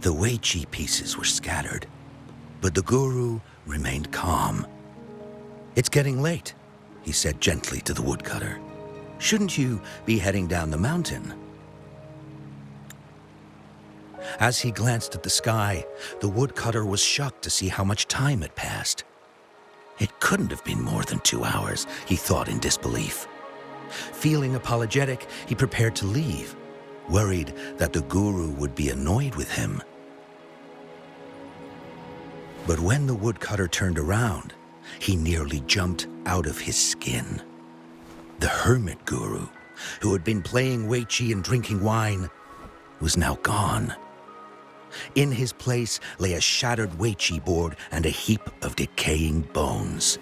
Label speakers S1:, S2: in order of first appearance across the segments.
S1: The Weiqi pieces were scattered, but the guru remained calm. "It's getting late," he said gently to the woodcutter. "Shouldn't you be heading down the mountain?" As he glanced at the sky, the woodcutter was shocked to see how much time had passed. It couldn't have been more than 2 hours, he thought in disbelief. Feeling apologetic, he prepared to leave, worried that the guru would be annoyed with him. But when the woodcutter turned around, he nearly jumped out of his skin. The hermit guru, who had been playing Weiqi and drinking wine, was now gone. In his place lay a shattered Weiqi board and a heap of decaying bones.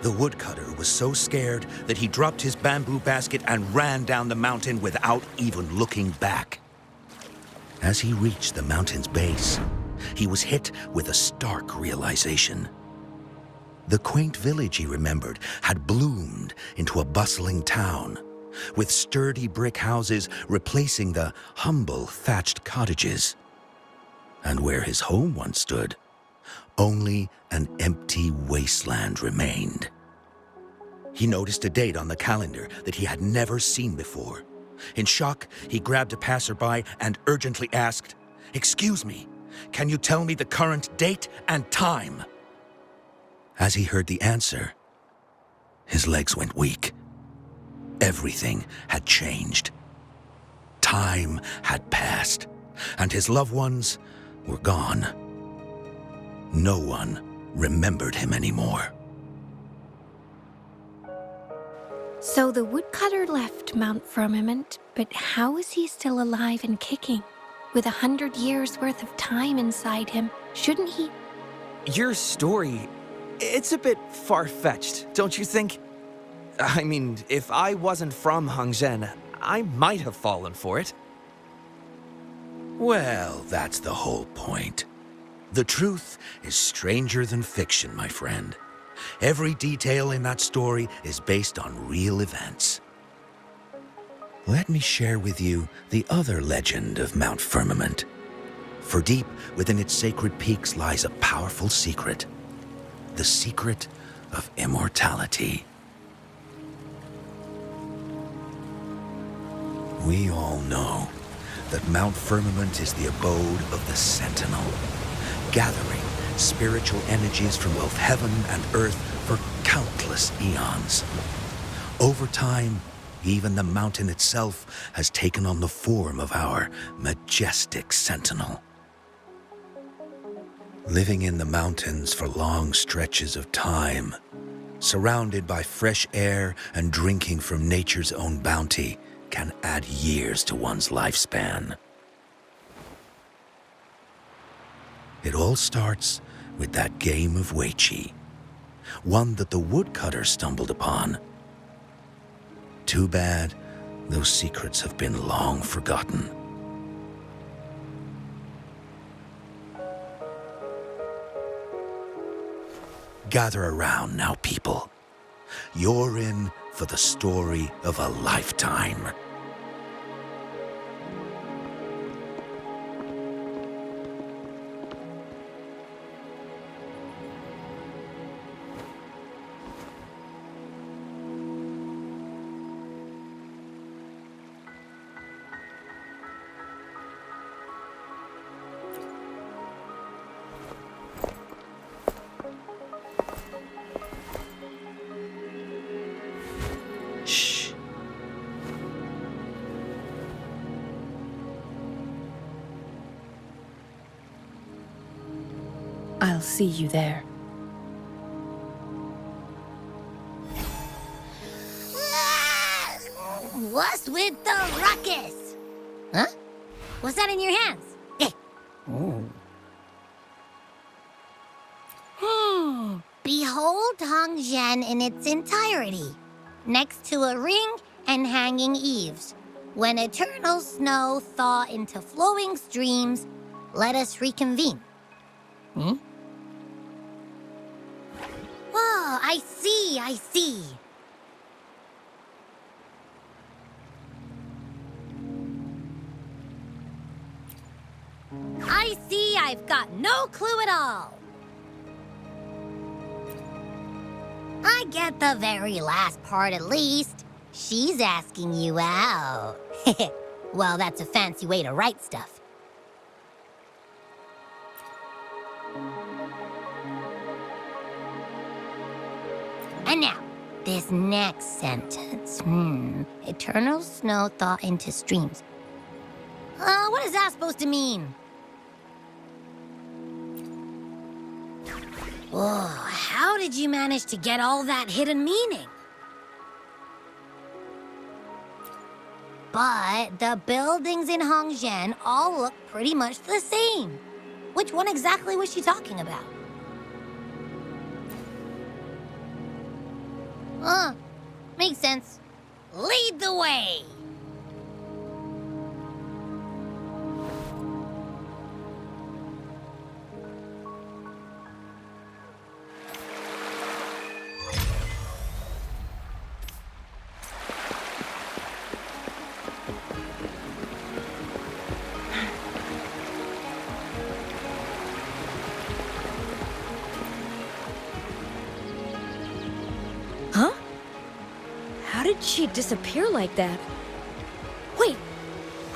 S1: The woodcutter was so scared that he dropped his bamboo basket and ran down the mountain without even looking back. As he reached the mountain's base, he was hit with a stark realization. The quaint village he remembered had bloomed into a bustling town, with sturdy brick houses replacing the humble thatched cottages. And where his home once stood, only an empty wasteland remained. He noticed a date on the calendar that he had never seen before. In shock, he grabbed a passerby and urgently asked, "Excuse me, can you tell me the current date and time?" As he heard the answer, his legs went weak. Everything had changed. Time had passed, and his loved ones were gone. No one remembered him anymore.
S2: So the woodcutter left Mount Firmament, but how is he still alive and kicking? With 100 years worth of time inside him, shouldn't he?
S3: Your story, it's a bit far-fetched, don't you think? I mean, if I wasn't from Hongzhen, I might have fallen for it.
S1: Well, that's the whole point. The truth is stranger than fiction, my friend. Every detail in that story is based on real events. Let me share with you the other legend of Mount Firmament. For deep within its sacred peaks lies a powerful secret. The secret of immortality. We all know that Mount Firmament is the abode of the Sentinel, gathering spiritual energies from both heaven and earth for countless eons. Over time, even the mountain itself has taken on the form of our majestic sentinel. Living in the mountains for long stretches of time, surrounded by fresh air and drinking from nature's own bounty, can add years to one's lifespan. It all starts with that game of Weiqi, one that the woodcutter stumbled upon. Too bad those secrets have been long forgotten. Gather around now, people. You're in for the story of a lifetime. Shh.
S4: I'll see you there.
S5: What's with the ruckus? Huh? What's that in your hands? Behold Hongzhen in its entirety, next to a ring and hanging eaves. When eternal snow thaw into flowing streams, let us reconvene. Oh, I see, I see. I see I've got no clue at all. I get the very last part at least. She's asking you out. Well, that's a fancy way to write stuff. And now, this next sentence. Eternal snow thaw into streams. What is that supposed to mean? Whoa, how did you manage to get all that hidden meaning? But the buildings in Hongzhen all look pretty much the same. Which one exactly was she talking about? Makes sense. Lead the way!
S4: Huh? How did she disappear like that? Wait,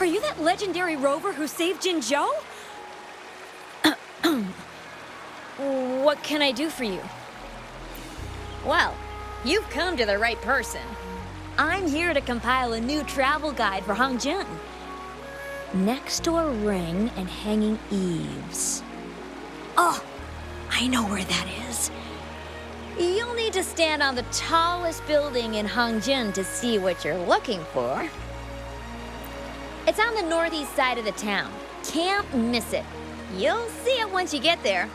S4: are you that legendary rover who saved Jinzhou? What can I do for you? Well, you've come to the right person. I'm here to compile a new travel guide for Hongzhen. Next door ring and hanging eaves. Oh, I know where that is. You'll need to stand on the tallest building in Hongzhen to see what you're looking for. It's on the northeast side of the town. Can't miss it. You'll see it once you get there.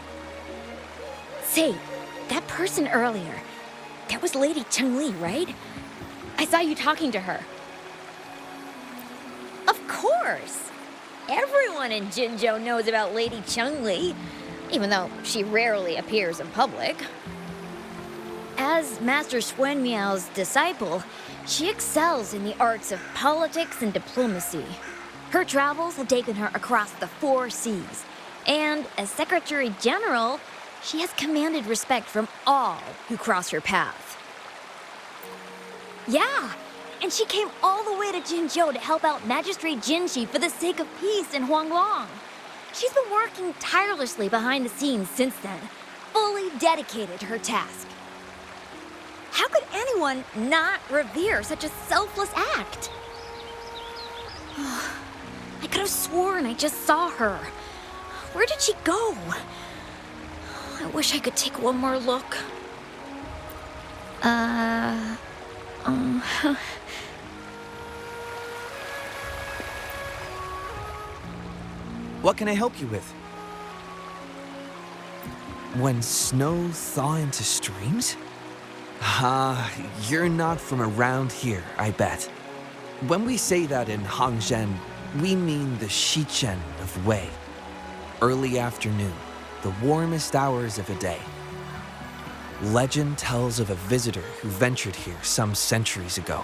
S4: Say, that person earlier, that was Lady Changli, right? I saw you talking to her. Of course! Everyone in Jinzhou knows about Lady Changli, even though she rarely appears in public. As Master Xuan Miao's disciple, she excels in the arts of politics and diplomacy. Her travels have taken her across the 4 seas, and as Secretary General, she has commanded respect from all who cross her path. Yeah, and she came all the way to Jinzhou to help out Magistrate Jinxi for the sake of peace in Huanglong. She's been working tirelessly behind the scenes since then, fully dedicated to her task. How could anyone not revere such a selfless act? I could have sworn I just saw her. Where did she go? I wish I could take one more look.
S3: What can I help you with? When snow thaw into streams? You're not from around here, I bet. When we say that in Hongzhen, we mean the Shichen of Wei. Early afternoon, the warmest hours of a day. Legend tells of a visitor who ventured here some centuries ago.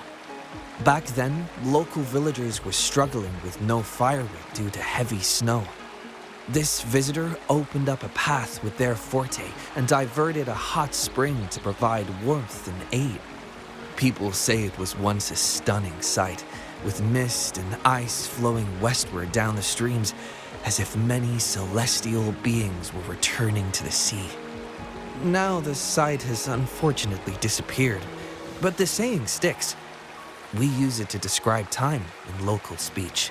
S3: Back then, local villagers were struggling with no firewood due to heavy snow. This visitor opened up a path with their forte and diverted a hot spring to provide warmth and aid. People say it was once a stunning sight, with mist and ice flowing westward down the streams, as if many celestial beings were returning to the sea. Now the sight has unfortunately disappeared, but the saying sticks. We use it to describe time in local speech.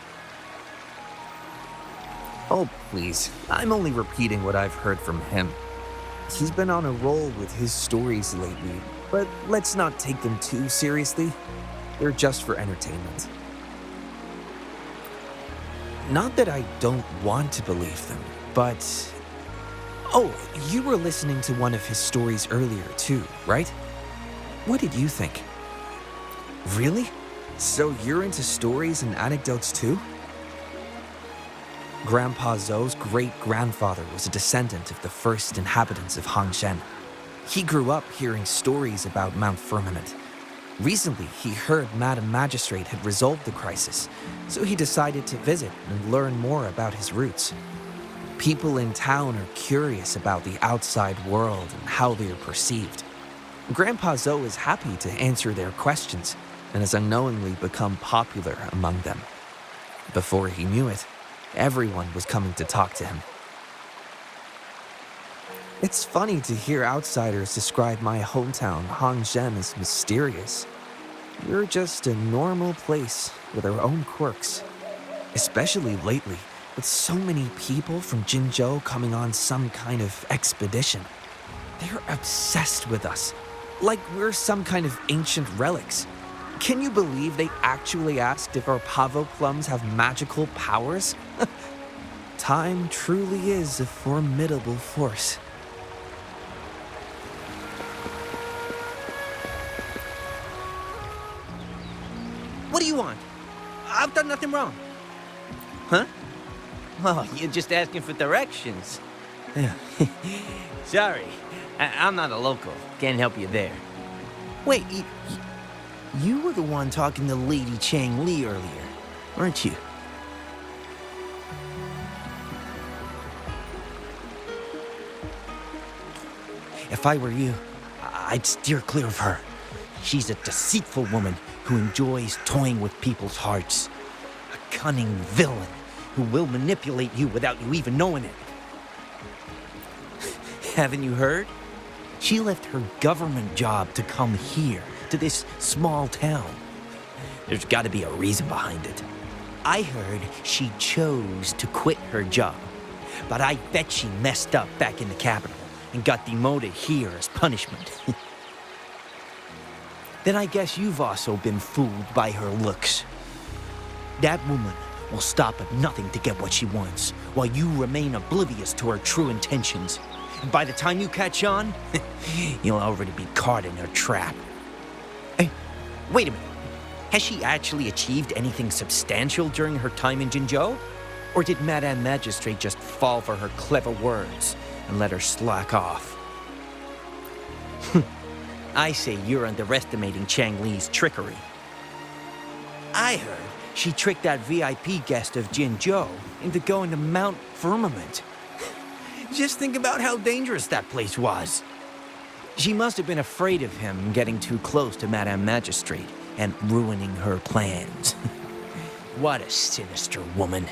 S3: Oh, please. I'm only repeating what I've heard from him. He's been on a roll with his stories lately, but let's not take them too seriously. They're just for entertainment. Not that I don't want to believe them, but... Oh, you were listening to one of his stories earlier too, right? What did you think? Really? So you're into stories and anecdotes too? Grandpa Zhou's great-grandfather was a descendant of the first inhabitants of Hongzhen. He grew up hearing stories about Mount Firmament. Recently, he heard Madam Magistrate had resolved the crisis, so he decided to visit and learn more about his roots. People in town are curious about the outside world and how they are perceived. Grandpa Zoe is happy to answer their questions and has unknowingly become popular among them. Before he knew it, everyone was coming to talk to him. It's funny to hear outsiders describe my hometown, Hangzhen, as mysterious. We're just a normal place with our own quirks. Especially lately, with so many people from Jinzhou coming on some kind of expedition. They're obsessed with us, like we're some kind of ancient relics. Can you believe they actually asked if our pavo plums have magical powers? Time truly is a formidable force.
S6: What do you want? I've done nothing wrong. Huh? Oh, you're just asking for directions. Sorry, I'm not a local. Can't help you there. Wait, you were the one talking to Lady Changli earlier, weren't you? If I were you, I'd steer clear of her. She's a deceitful woman who enjoys toying with people's hearts. A cunning villain who will manipulate you without you even knowing it. Haven't you heard? She left her government job to come here, to this small town. There's got to be a reason behind it. I heard she chose to quit her job, but I bet she messed up back in the capital and got demoted here as punishment. Then I guess you've also been fooled by her looks. That woman will stop at nothing to get what she wants, while you remain oblivious to her true intentions. And by the time you catch on, you'll already be caught in her trap. Hey, wait a minute. Has she actually achieved anything substantial during her time in Jinzhou? Or did Madame Magistrate just fall for her clever words and let her slack off? I say you're underestimating Changli's trickery. I heard she tricked that VIP guest of Jinzhou into going to Mount Firmament. Just think about how dangerous that place was. She must have been afraid of him getting too close to Madame Magistrate and ruining her plans. What a sinister woman.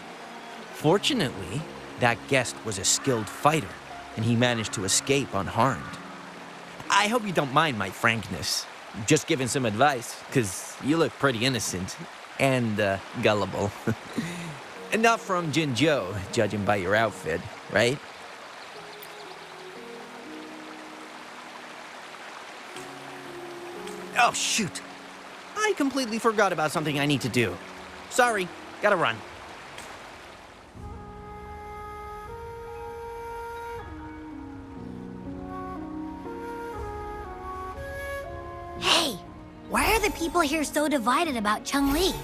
S6: Fortunately, that guest was a skilled fighter, and he managed to escape unharmed. I hope you don't mind my frankness. Just giving some advice, because you look pretty innocent and gullible. And not from Jinzhou, judging by your outfit, right? Oh, shoot. I completely forgot about something I need to do. Sorry, gotta run.
S5: Hey, why are the people here so divided about Changli?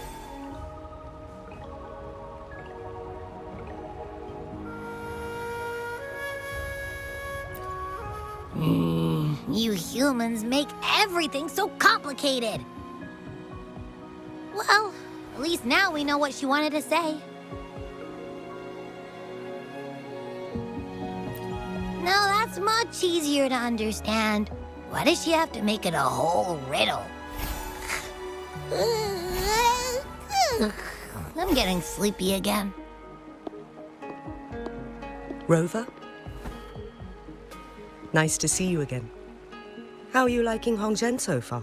S5: You humans make everything so complicated. Well, at least now we know what she wanted to say. Now that's much easier to understand. Why does she have to make it a whole riddle? I'm getting sleepy again.
S7: Rover? Nice to see you again. How are you liking Hongzhen so far?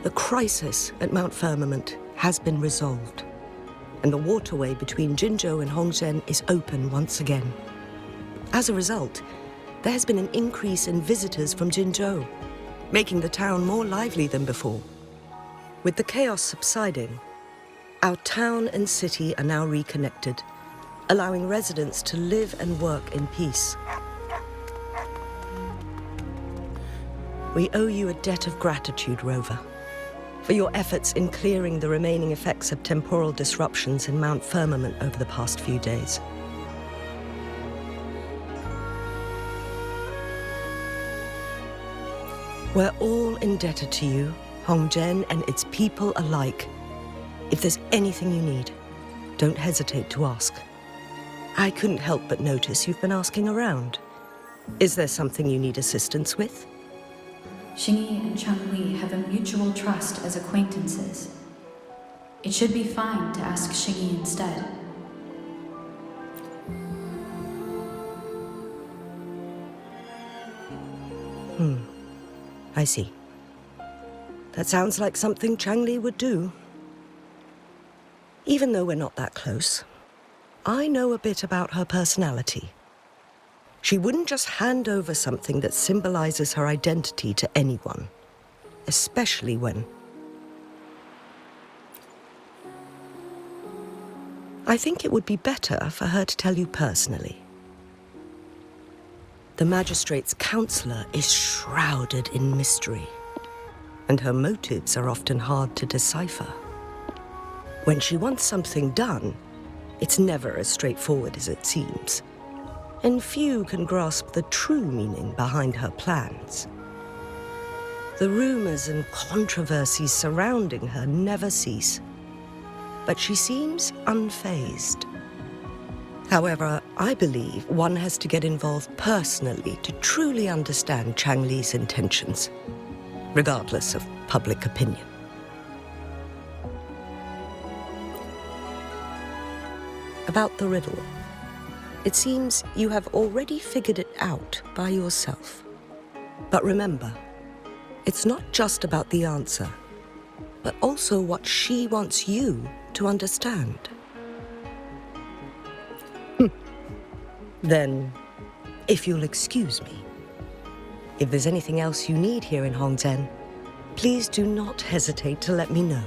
S7: The crisis at Mount Firmament has been resolved, and the waterway between Jinzhou and Hongzhen is open once again. As a result, there has been an increase in visitors from Jinzhou, making the town more lively than before. With the chaos subsiding, our town and city are now reconnected, allowing residents to live and work in peace. We owe you a debt of gratitude, Rover, for your efforts in clearing the remaining effects of temporal disruptions in Mount Firmament over the past few days. We're all indebted to you, Hongzhen and its people alike. If there's anything you need, don't hesitate to ask. I couldn't help but notice you've been asking around. Is there something you need assistance with?
S8: Xingyi and Changli have a mutual trust as acquaintances. It should be fine to ask Xingyi instead.
S7: I see. That sounds like something Changli would do. Even though we're not that close, I know a bit about her personality. She wouldn't just hand over something that symbolizes her identity to anyone, especially when... I think it would be better for her to tell you personally. The magistrate's counselor is shrouded in mystery, and her motives are often hard to decipher. When she wants something done, it's never as straightforward as it seems, and few can grasp the true meaning behind her plans. The rumors and controversies surrounding her never cease, but she seems unfazed. However, I believe one has to get involved personally to truly understand Changli's intentions, regardless of public opinion. About the riddle, it seems you have already figured it out by yourself. But remember, it's not just about the answer, but also what she wants you to understand. Then, if you'll excuse me, if there's anything else you need here in Hongzhen, please do not hesitate to let me know.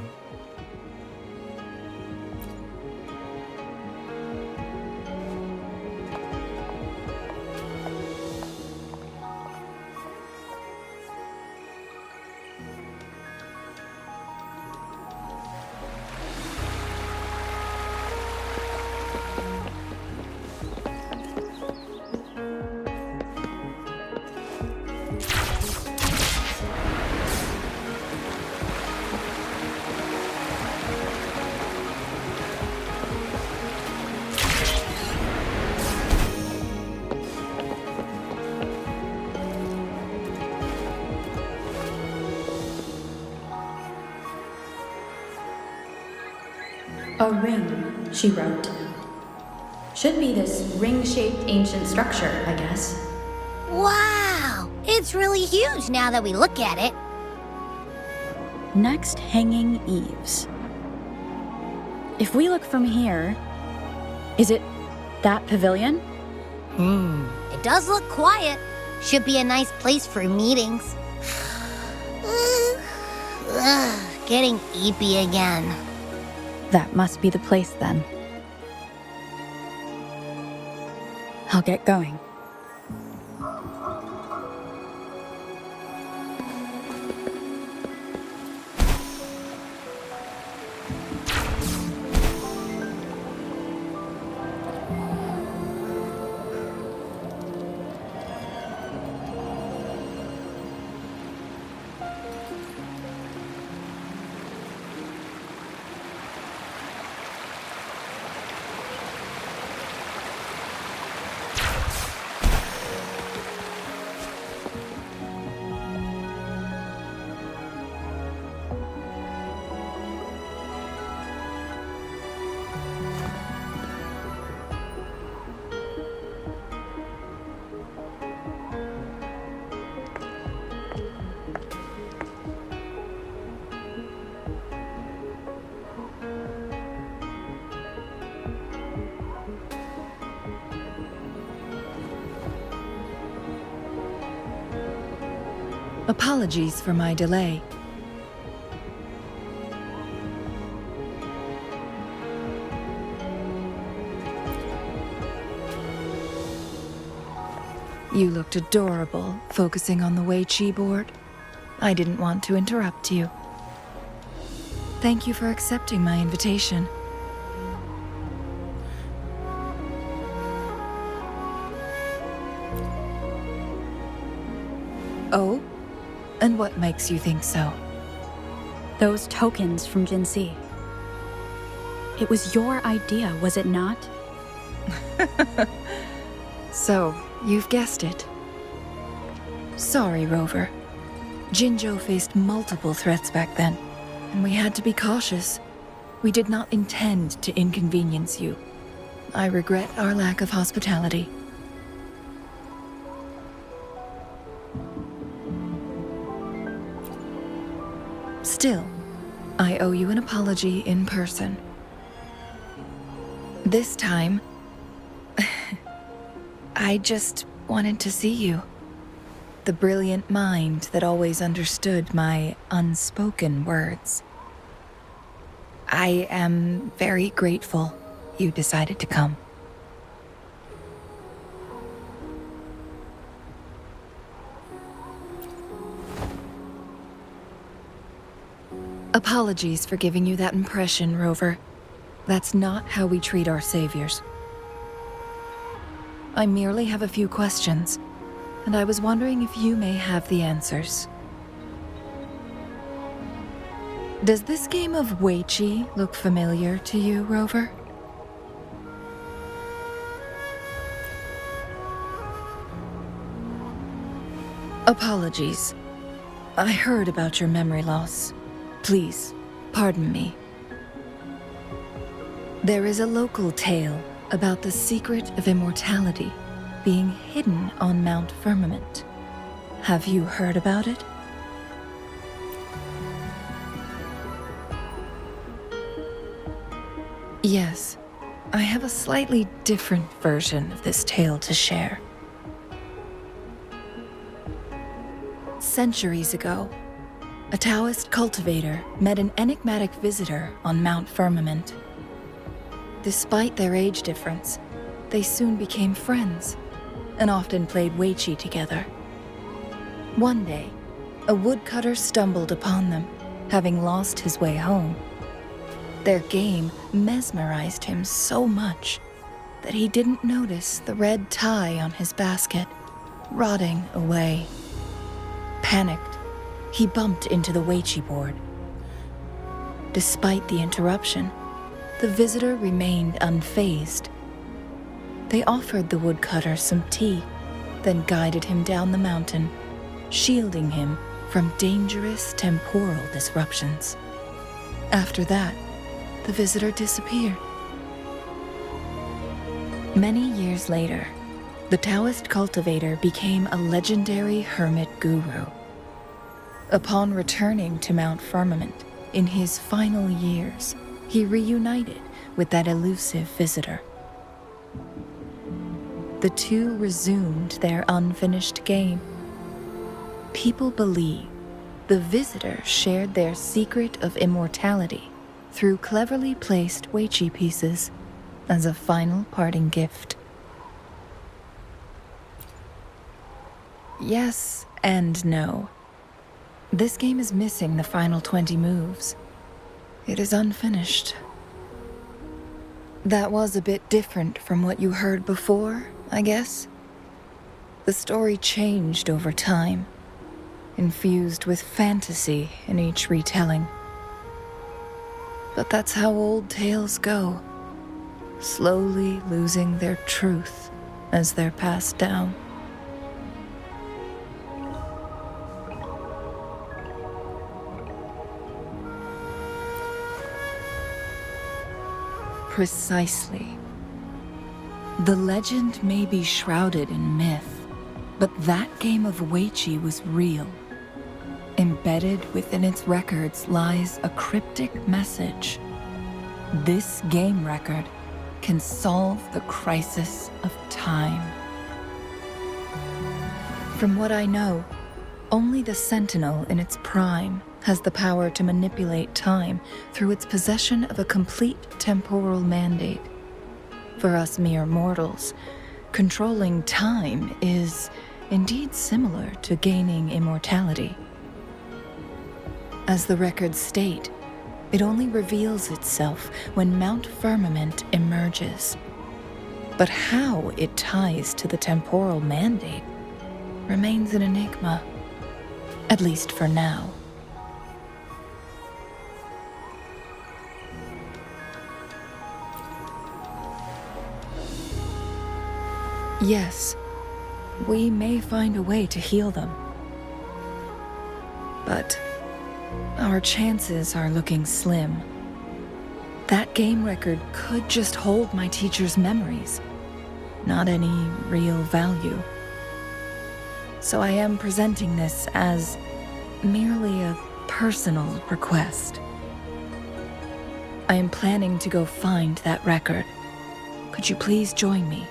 S8: A ring, she wrote. Should be this ring-shaped ancient structure, I guess.
S5: Wow! It's really huge now that we look at it.
S9: Next, hanging eaves. If we look from here, is it that pavilion?
S5: It does look quiet. Should be a nice place for meetings. Getting eepy again.
S9: That must be the place then. I'll get going.
S10: Apologies for my delay. You looked adorable, focusing on the Wei Qi board. I didn't want to interrupt you. Thank you for accepting my invitation. Oh? And what makes you think so?
S9: Those tokens from Jinxi. It was your idea, was it not?
S10: So, you've guessed it. Sorry, Rover. Jinzhou faced multiple threats back then, and we had to be cautious. We did not intend to inconvenience you. I regret our lack of hospitality. Still, I owe you an apology in person. This time, I just wanted to see you. The brilliant mind that always understood my unspoken words. I am very grateful you decided to come. Apologies for giving you that impression, Rover. That's not how we treat our saviors. I merely have a few questions, and I was wondering if you may have the answers. Does this game of Weiqi look familiar to you, Rover? Apologies. I heard about your memory loss. Please, pardon me. There is a local tale about the secret of immortality being hidden on Mount Firmament. Have you heard about it? Yes, I have a slightly different version of this tale to share. Centuries ago, a Taoist cultivator met an enigmatic visitor on Mount Firmament. Despite their age difference, they soon became friends and often played Weiqi together. One day, a woodcutter stumbled upon them, having lost his way home. Their game mesmerized him so much that he didn't notice the red tie on his basket, rotting away. Panicked, he bumped into the Weiqi board. Despite the interruption, the visitor remained unfazed. They offered the woodcutter some tea, then guided him down the mountain, shielding him from dangerous temporal disruptions. After that, the visitor disappeared. Many years later, the Taoist cultivator became a legendary hermit guru. Upon returning to Mount Firmament in his final years, he reunited with that elusive visitor. The two resumed their unfinished game. People believe the visitor shared their secret of immortality through cleverly placed Weiqi pieces as a final parting gift. Yes and no. This game is missing the final 20 moves. It is unfinished. That was a bit different from what you heard before, I guess. The story changed over time, infused with fantasy in each retelling. But that's how old tales go, slowly losing their truth as they're passed down. Precisely. The legend may be shrouded in myth, but that game of Weiqi was real. Embedded within its records lies a cryptic message. This game record can solve the crisis of time. From what I know, only the Sentinel in its prime has the power to manipulate time through its possession of a complete temporal mandate. For us mere mortals, controlling time is indeed similar to gaining immortality. As the records state, it only reveals itself when Mount Firmament emerges. But how it ties to the temporal mandate remains an enigma, at least for now. Yes, we may find a way to heal them. But our chances are looking slim. That game record could just hold my teacher's memories, not any real value. So I am presenting this as merely a personal request. I am planning to go find that record. Could you please join me?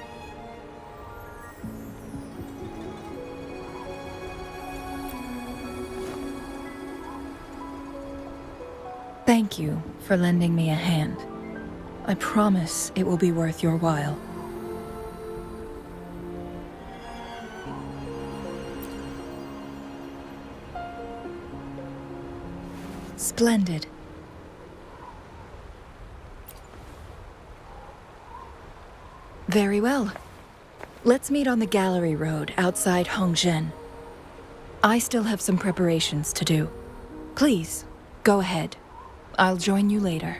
S10: Thank you for lending me a hand. I promise it will be worth your while. Splendid. Very well. Let's meet on the gallery road outside Hongzhen. I still have some preparations to do. Please, go ahead. I'll join you later.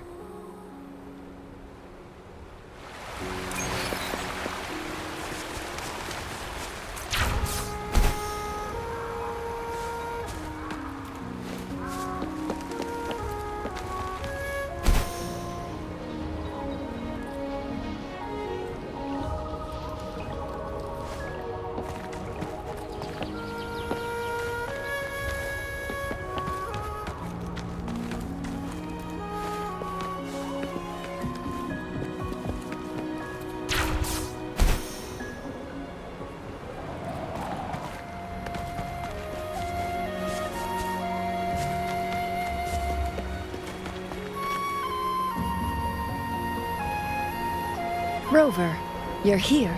S10: Rover, you're here.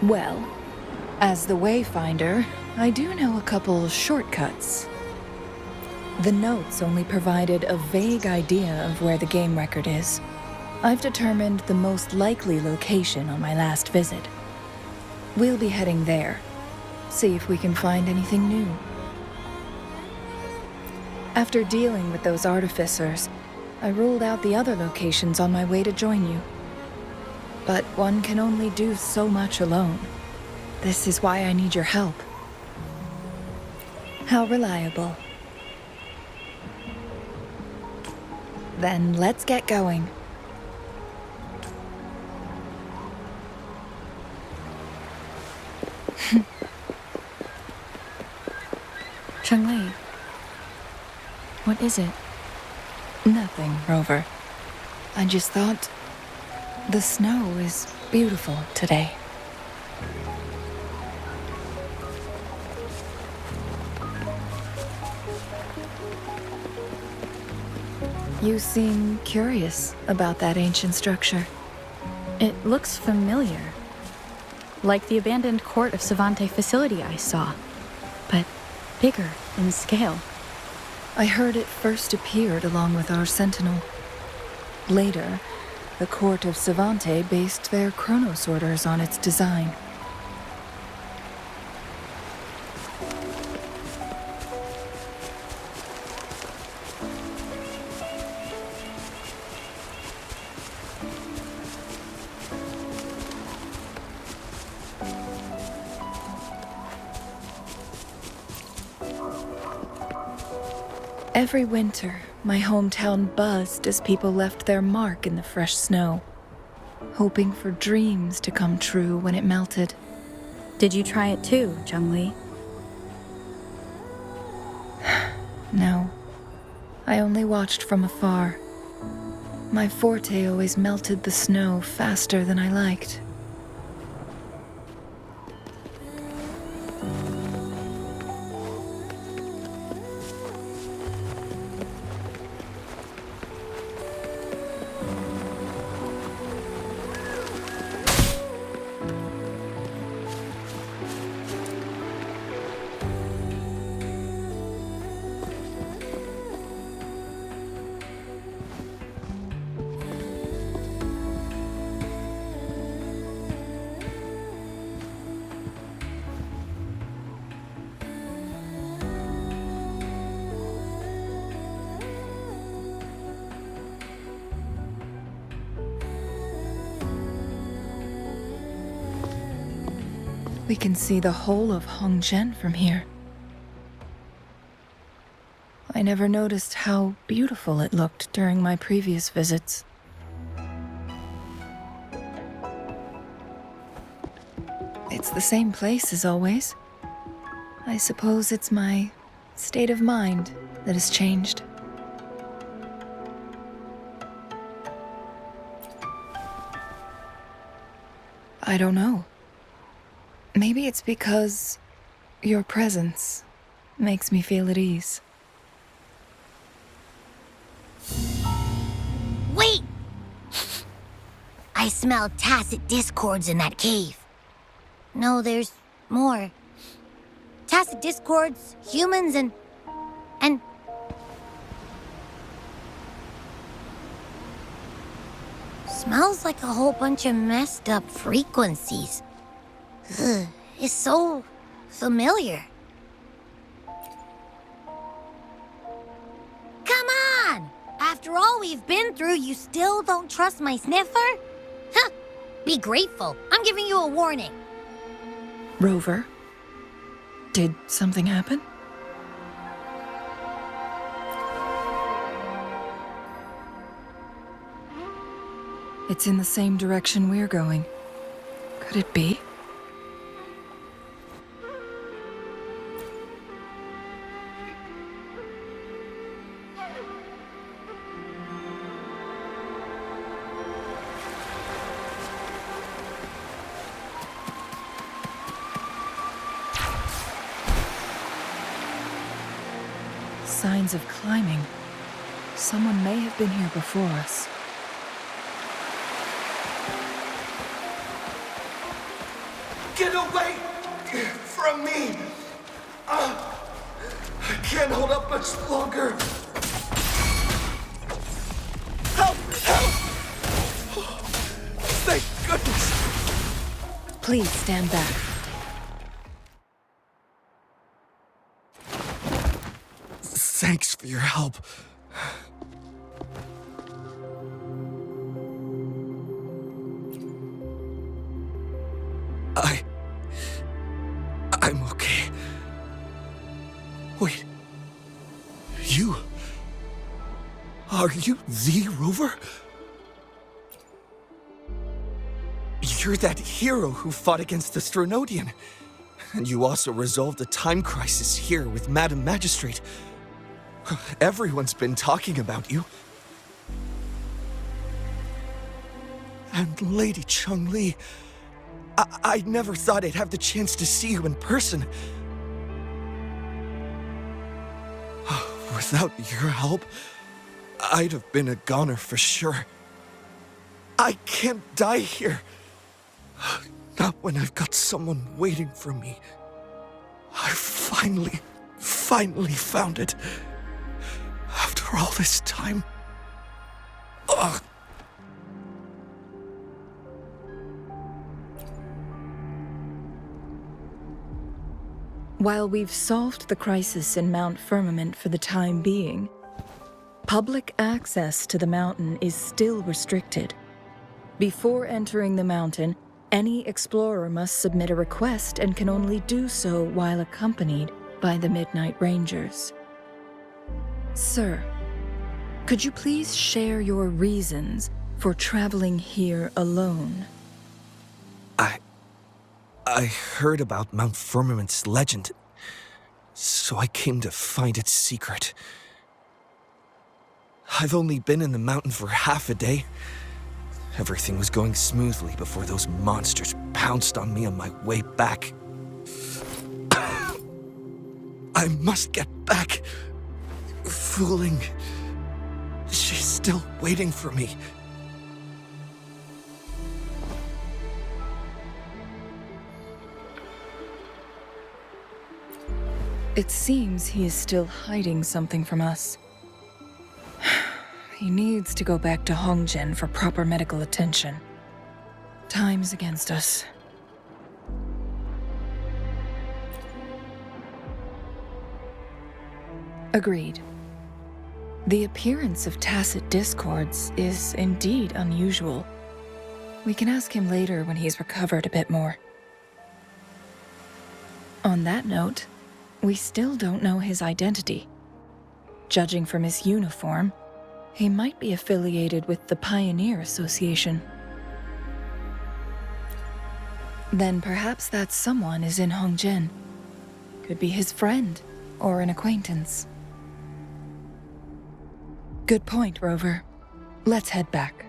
S10: Well, as the Wayfinder, I do know a couple shortcuts. The notes only provided a vague idea of where the game record is. I've determined the most likely location on my last visit. We'll be heading there. See if we can find anything new. After dealing with those artificers, I ruled out the other locations on my way to join you. But one can only do so much alone. This is why I need your help. How reliable. Then let's get going.
S9: Changli, what is it?
S10: Nothing, Rover. I just thought the snow is beautiful today. You seem curious about that ancient structure.
S9: It looks familiar. Like the abandoned court of Savante facility I saw, but bigger in scale.
S10: I heard it first appeared along with our sentinel. Later, the court of Savante based their Chronos orders on its design. Every winter, my hometown buzzed as people left their mark in the fresh snow, hoping for dreams to come true when it melted.
S9: Did you try it too, Changli?
S10: No, I only watched from afar. My forte always melted the snow faster than I liked. We can see the whole of Hongzhen from here. I never noticed how beautiful it looked during my previous visits. It's the same place as always. I suppose it's my state of mind that has changed. I don't know. Maybe it's because your presence makes me feel at ease.
S5: Wait! I smell tacit discords in that cave. No, there's more. Tacit discords, humans, and... Smells like a whole bunch of messed up frequencies. Ugh, it's so familiar. Come on! After all we've been through, you still don't trust my sniffer? Huh! Be grateful. I'm giving you a warning.
S10: Rover, did something happen? It's in the same direction we're going. Could it be? Signs of climbing. Someone may have been here before us.
S11: Get away from me! I can't hold up much longer. Help! Help! Thank goodness!
S10: Please stand back.
S11: Thanks for your help. I'm okay. Wait. You? Are you the Rover? You're that hero who fought against the Stronodian. And you also resolved a time crisis here with Madam Magistrate. Everyone's been talking about you. And Lady Changli, I never thought I'd have the chance to see you in person. Without your help, I'd have been a goner for sure. I can't die here. Not when I've got someone waiting for me. I finally found it. After all this time. Ugh.
S10: While we've solved the crisis in Mount Firmament for the time being, public access to the mountain is still restricted. Before entering the mountain, any explorer must submit a request and can only do so while accompanied by the Midnight Rangers. Sir, could you please share your reasons for traveling here alone?
S11: I heard about Mount Firmament's legend, so I came to find its secret. I've only been in the mountain for half a day. Everything was going smoothly before those monsters pounced on me on my way back. I must get back. Fooling. She's still waiting for me.
S10: It seems he is still hiding something from us. He needs to go back to Hongzhen for proper medical attention. Time is against us. Agreed. The appearance of tacit discords is indeed unusual. We can ask him later when he's recovered a bit more. On that note, we still don't know his identity. Judging from his uniform, he might be affiliated with the Pioneer Association. Then perhaps that someone is in Hongjian. Could be his friend or an acquaintance. Good point, Rover. Let's head back.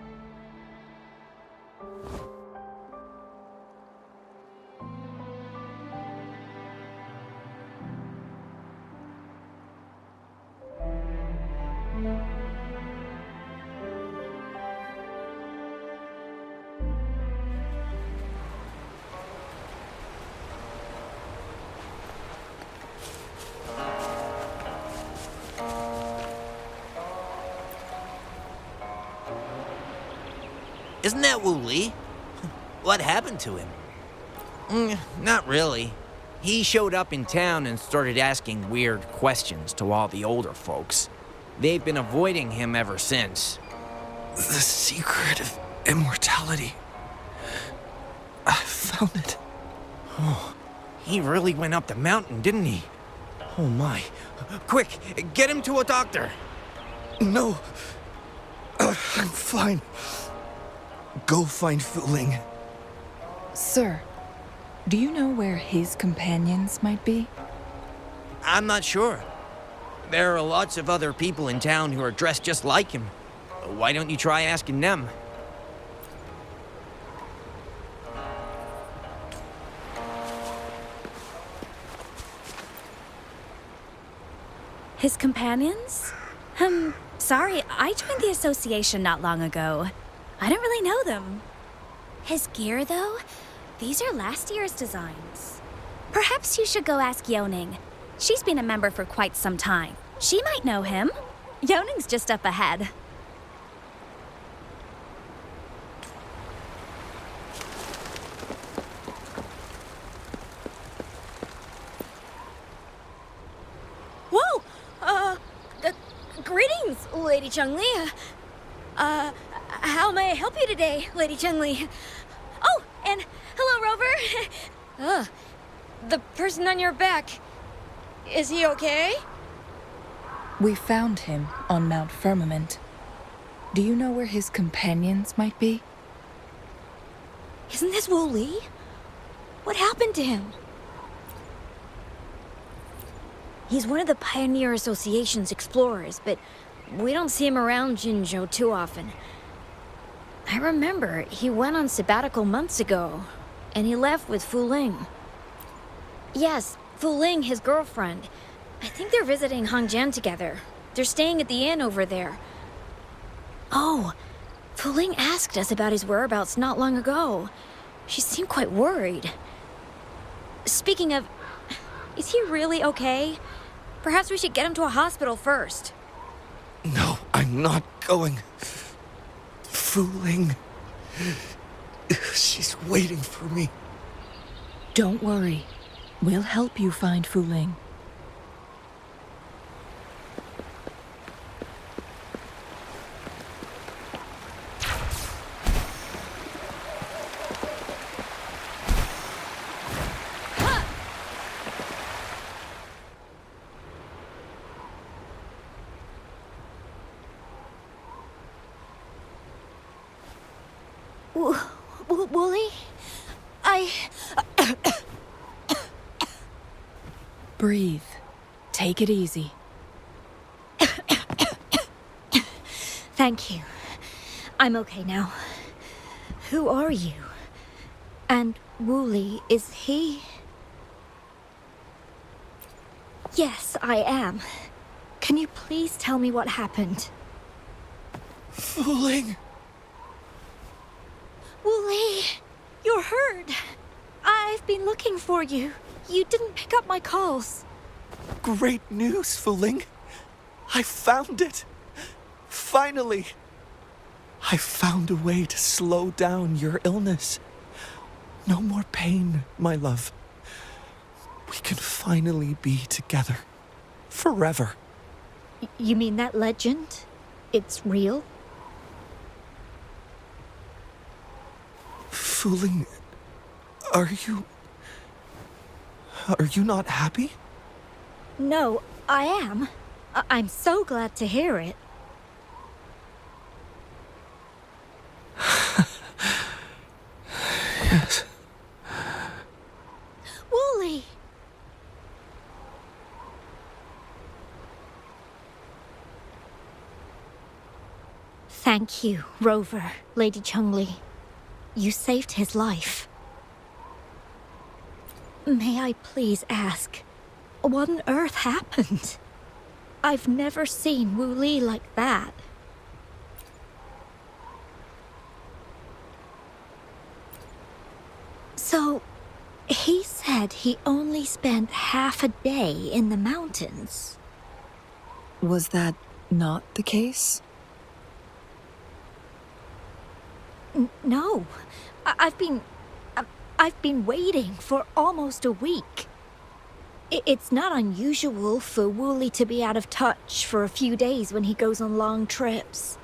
S6: Isn't that Wu Li? What happened to him? Not really. He showed up in town and started asking weird questions to all the older folks. They've been avoiding him ever since.
S11: The secret of immortality. I found it.
S6: Oh, he really went up the mountain, didn't he? Oh my. Quick, get him to a doctor.
S11: No. I'm fine. Go find Fu Ling.
S10: Sir, do you know where his companions might be?
S6: I'm not sure. There are lots of other people in town who are dressed just like him. Why don't you try asking them?
S9: His companions? Sorry, I joined the association not long ago. I don't really know them. His gear, though? These are last year's designs. Perhaps you should go ask Yoning. She's been a member for quite some time. She might know him. Yoning's just up ahead.
S4: Whoa! Greetings, Lady Changli. How may I help you today, Lady Changli? Oh, and hello, Rover. The person on your back. Is he okay?
S10: We found him on Mount Firmament. Do you know where his companions might be?
S4: Isn't this Wu Li? What happened to him? He's one of the Pioneer Association's explorers, but we don't see him around Jinzhou too often. I remember he went on sabbatical months ago, and he left with Fu Ling. Yes, Fu Ling, his girlfriend. I think they're visiting Hongjian together. They're staying at the inn over there. Oh, Fu Ling asked us about his whereabouts not long ago. She seemed quite worried. Speaking of, is he really okay? Perhaps we should get him to a hospital first.
S11: No, I'm not going. Fu Ling. She's waiting for me.
S10: Don't worry. We'll help you find Fu Ling.
S4: Wooly?
S10: Breathe. Take it easy.
S4: Thank you. I'm okay now. Who are you? And Wooly, is he? Yes, I am. Can you please tell me what happened?
S11: Fu Ling.
S4: Wooly, you're hurt. I've been looking for you. You didn't pick up my calls.
S11: Great news, Fu Ling. I found it. Finally. I found a way to slow down your illness. No more pain, my love. We can finally be together. Forever.
S4: You mean that legend? It's real?
S11: Fu Ling, are you Are you not happy?
S9: No, I am. I'm so glad to hear it.
S11: Yes.
S9: Wooly! Thank you, Rover, Lady Changli. You saved his life. May I please ask, what on earth happened? I've never seen Wu Li like that. So, he said he only spent half a day in the mountains.
S10: Was that not the case?
S9: No. I've been waiting for almost a week. It's not unusual for Wooly to be out of touch for a few days when he goes on long trips.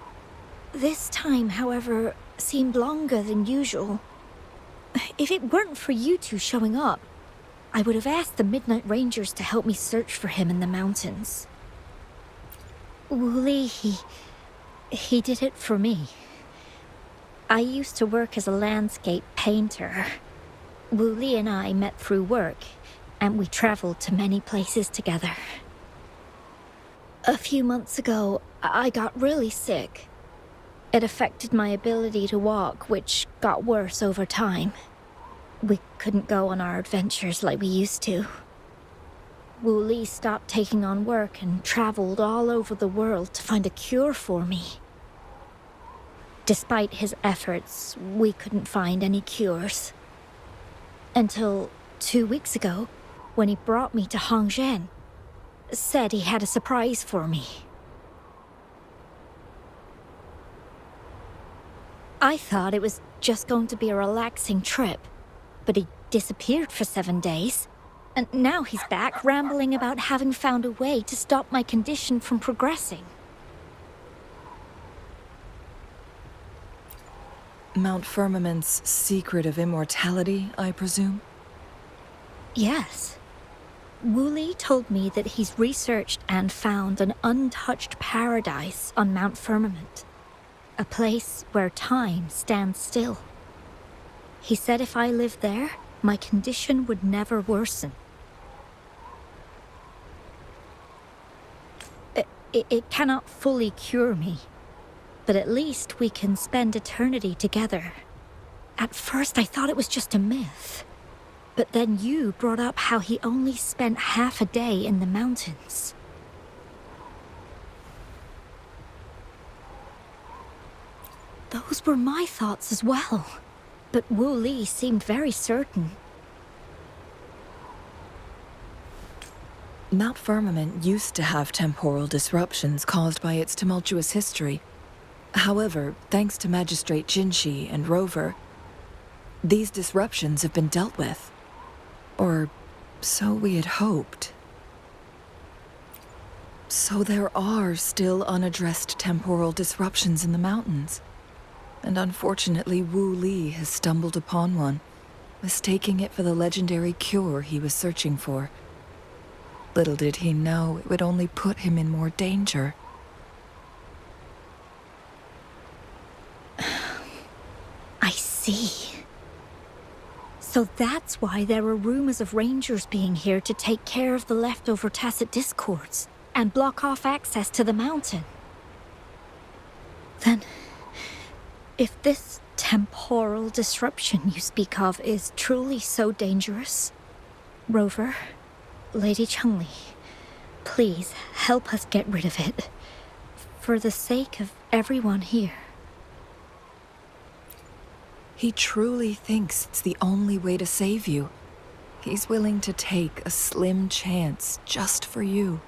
S9: This time, however, seemed longer than usual. If it weren't for you two showing up, I would have asked the Midnight Rangers to help me search for him in the mountains. Wooly, he did it for me. I used to work as a landscape painter. Wooly and I met through work, and we traveled to many places together. A few months ago, I got really sick. It affected my ability to walk, which got worse over time. We couldn't go on our adventures like we used to. Wooly stopped taking on work and traveled all over the world to find a cure for me. Despite his efforts, we couldn't find any cures. Until 2 weeks ago, when he brought me to Hongzhen, said he had a surprise for me. I thought it was just going to be a relaxing trip, but he disappeared for 7 days, and now he's back rambling about having found a way to stop my condition from progressing.
S10: Mount Firmament's secret of immortality, I presume?
S9: Yes. Wooly told me that he's researched and found an untouched paradise on Mount Firmament. A place where time stands still. He said if I lived there, my condition would never worsen. It cannot fully cure me, but at least we can spend eternity together. At first I thought it was just a myth, but then you brought up how he only spent half a day in the mountains. Those were my thoughts as well, but Wu Li seemed very certain.
S10: Mount Firmament used to have temporal disruptions caused by its tumultuous history. However, thanks to Magistrate Jinshi and Rover, these disruptions have been dealt with. Or so we had hoped. So there are still unaddressed temporal disruptions in the mountains. And unfortunately, Wu Li has stumbled upon one, mistaking it for the legendary cure he was searching for. Little did he know it would only put him in more danger.
S9: I see. So that's why there are rumors of rangers being here to take care of the leftover tacit discords and block off access to the mountain. Then, if this temporal disruption you speak of is truly so dangerous, Rover, Lady Changli, please help us get rid of it, for the sake of everyone here.
S10: He truly thinks it's the only way to save you. He's willing to take a slim chance just for you.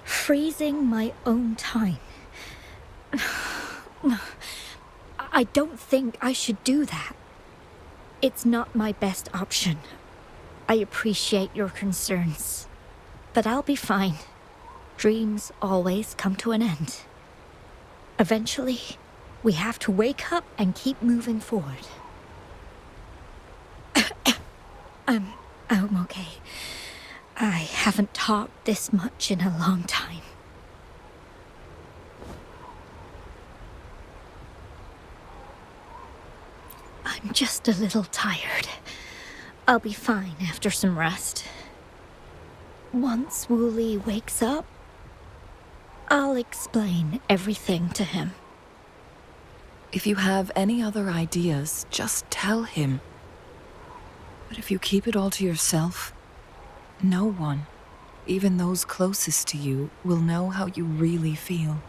S9: Freezing my own time. I don't think I should do that. It's not my best option. I appreciate your concerns, but I'll be fine. Dreams always come to an end. Eventually,
S12: We have to wake up and keep moving forward. I'm okay. I haven't talked this much in a long time. I'm just a little tired. I'll be fine after some rest. Once Wooly wakes up, I'll explain everything to him.
S10: If you have any other ideas, just tell him. But if you keep it all to yourself, no one, even those closest to you, will know how you really feel.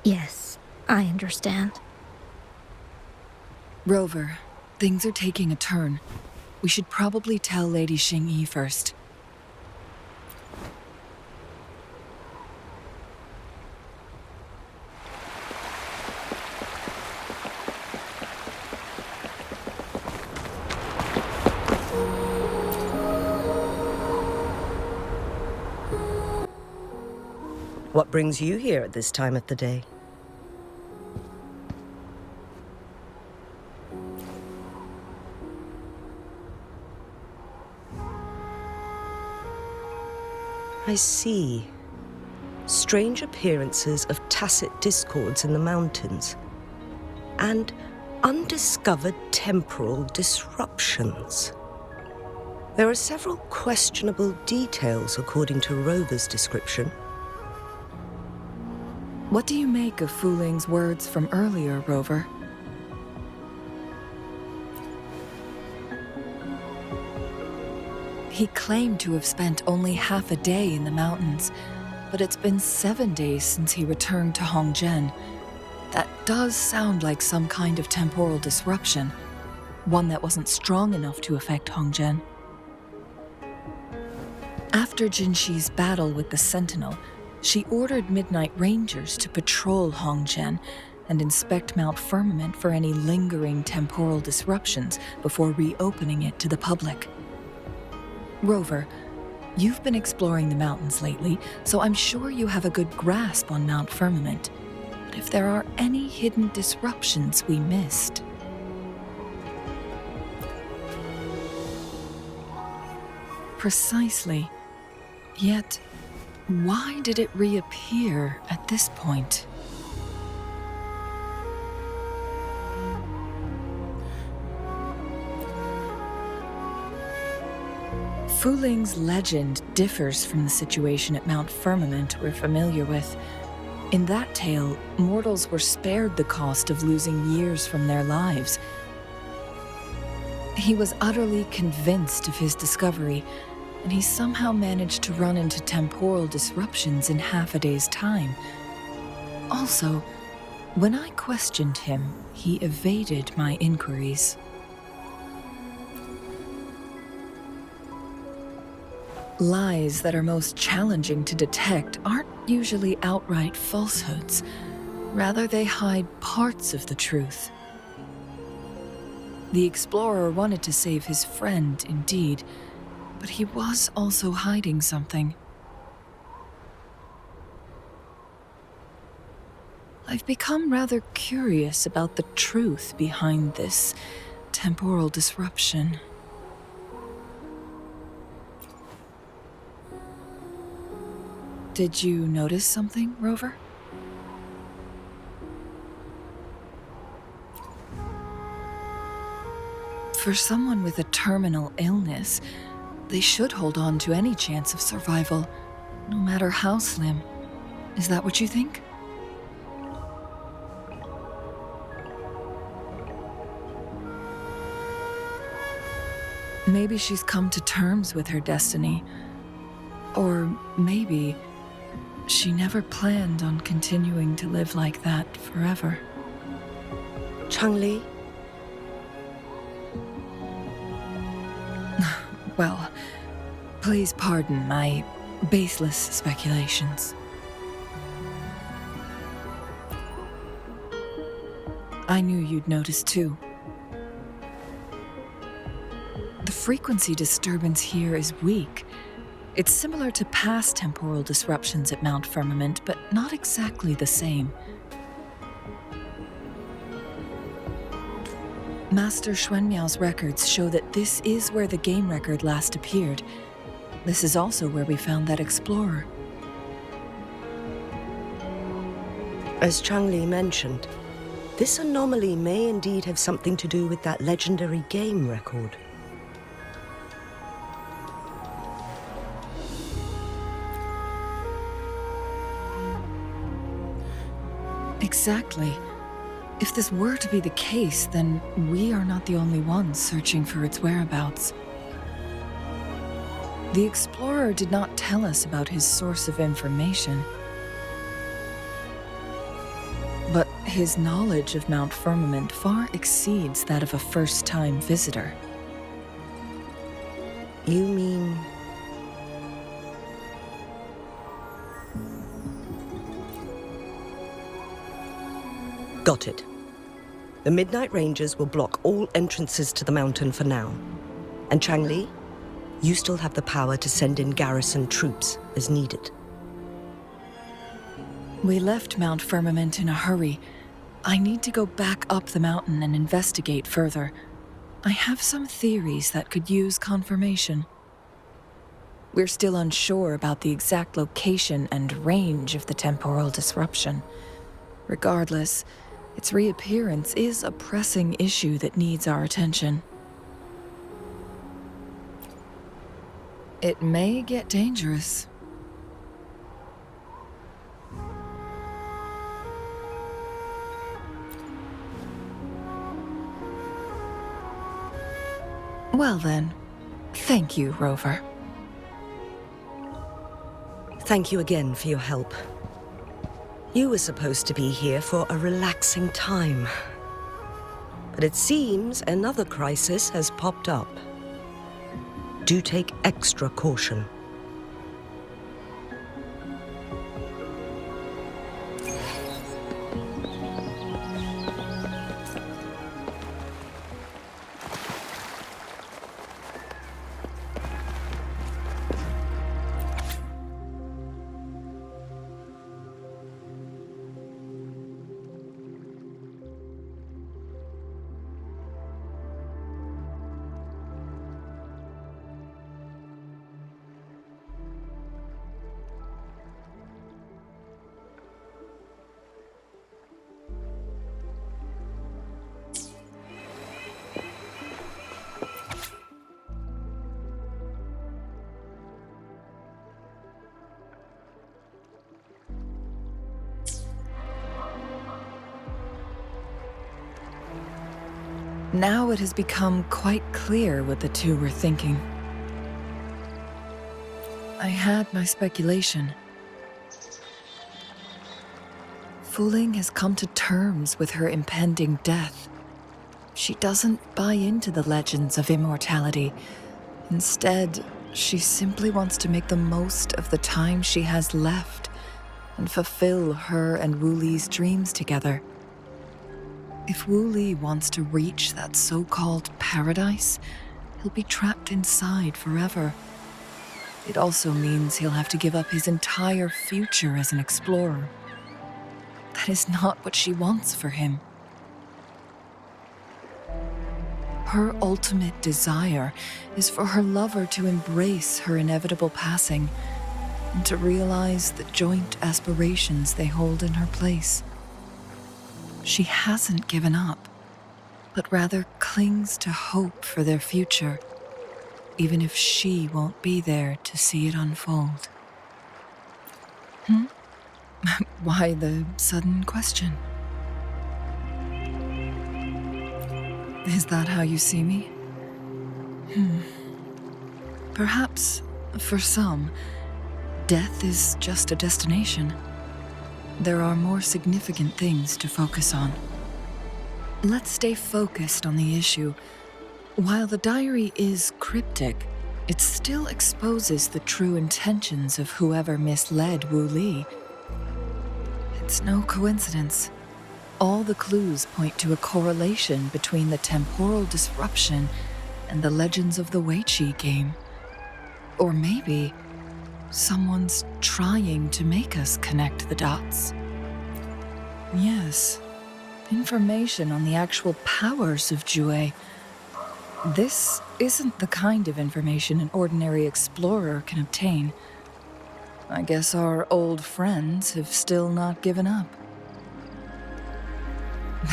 S12: Yes, I understand.
S10: Rover, things are taking a turn. We should probably tell Lady Xingyi first.
S7: What brings you here at this time of the day? I see. Strange appearances of tacit discords in the mountains, and undiscovered temporal disruptions. There are several questionable details according to Rover's description.
S10: What do you make of Fu Ling's words from earlier, Rover? He claimed to have spent only half a day in the mountains, but it's been 7 days since he returned to Hongzhen. That does sound like some kind of temporal disruption, one that wasn't strong enough to affect Hongzhen. After Jinxi's battle with the Sentinel, she ordered Midnight Rangers to patrol Hongzhen and inspect Mount Firmament for any lingering temporal disruptions before reopening it to the public. Rover, you've been exploring the mountains lately, so I'm sure you have a good grasp on Mount Firmament. But if there are any hidden disruptions we missed... Precisely. Yet, why did it reappear at this point? Fu Ling's legend differs from the situation at Mount Firmament we're familiar with. In that tale, mortals were spared the cost of losing years from their lives. He was utterly convinced of his discovery, and he somehow managed to run into temporal disruptions in half a day's time. Also, when I questioned him, he evaded my inquiries. Lies that are most challenging to detect aren't usually outright falsehoods. Rather, they hide parts of the truth. The explorer wanted to save his friend, indeed, but he was also hiding something. I've become rather curious about the truth behind this temporal disruption. Did you notice something, Rover? For someone with a terminal illness, they should hold on to any chance of survival, no matter how slim. Is that what you think? Maybe she's come to terms with her destiny. Or maybe she never planned on continuing to live like that forever.
S7: Changli?
S10: Well, please pardon my baseless speculations. I knew you'd notice too. The frequency disturbance here is weak. It's similar to past temporal disruptions at Mount Firmament, but not exactly the same. Master Xuanmiao's records show that this is where the game record last appeared. This is also where we found that explorer.
S7: As Changli mentioned, this anomaly may indeed have something to do with that legendary game record.
S10: Exactly. If this were to be the case, then we are not the only ones searching for its whereabouts. The explorer did not tell us about his source of information, but his knowledge of Mount Firmament far exceeds that of a first-time visitor.
S7: You mean... Got it. The Midnight Rangers will block all entrances to the mountain for now. And Changli, you still have the power to send in garrison troops as needed.
S10: We left Mount Firmament in a hurry. I need to go back up the mountain and investigate further. I have some theories that could use confirmation. We're still unsure about the exact location and range of the temporal disruption. Regardless, its reappearance is a pressing issue that needs our attention. It may get dangerous. Well then, thank you, Rover.
S7: Thank you again for your help. You were supposed to be here for a relaxing time. But it seems another crisis has popped up. Do take extra caution.
S10: Now it has become quite clear what the two were thinking. I had my speculation. Fu Ling has come to terms with her impending death. She doesn't buy into the legends of immortality. Instead, she simply wants to make the most of the time she has left and fulfill her and Wu Li's dreams together. If Wu Li wants to reach that so-called paradise, he'll be trapped inside forever. It also means he'll have to give up his entire future as an explorer. That is not what she wants for him. Her ultimate desire is for her lover to embrace her inevitable passing and to realize the joint aspirations they hold in her place. She hasn't given up, but rather clings to hope for their future, even if she won't be there to see it unfold. Why the sudden question? Is that how you see me? Perhaps, for some, death is just a destination. There are more significant things to focus on. Let's stay focused on the issue. While the diary is cryptic, it still exposes the true intentions of whoever misled Wu Li. It's no coincidence. All the clues point to a correlation between the temporal disruption and the legends of the Weiqi game. Or maybe someone's trying to make us connect the dots. Yes, information on the actual powers of Jue. This isn't the kind of information an ordinary explorer can obtain. I guess our old friends have still not given up.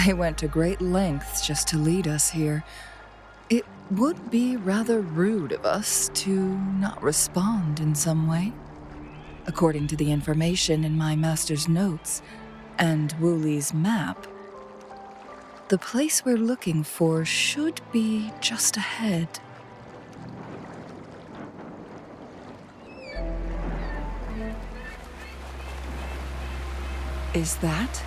S10: They went to great lengths just to lead us here. It would be rather rude of us to not respond in some way. According to the information in my master's notes and Wuli's map, the place we're looking for should be just ahead. Is that?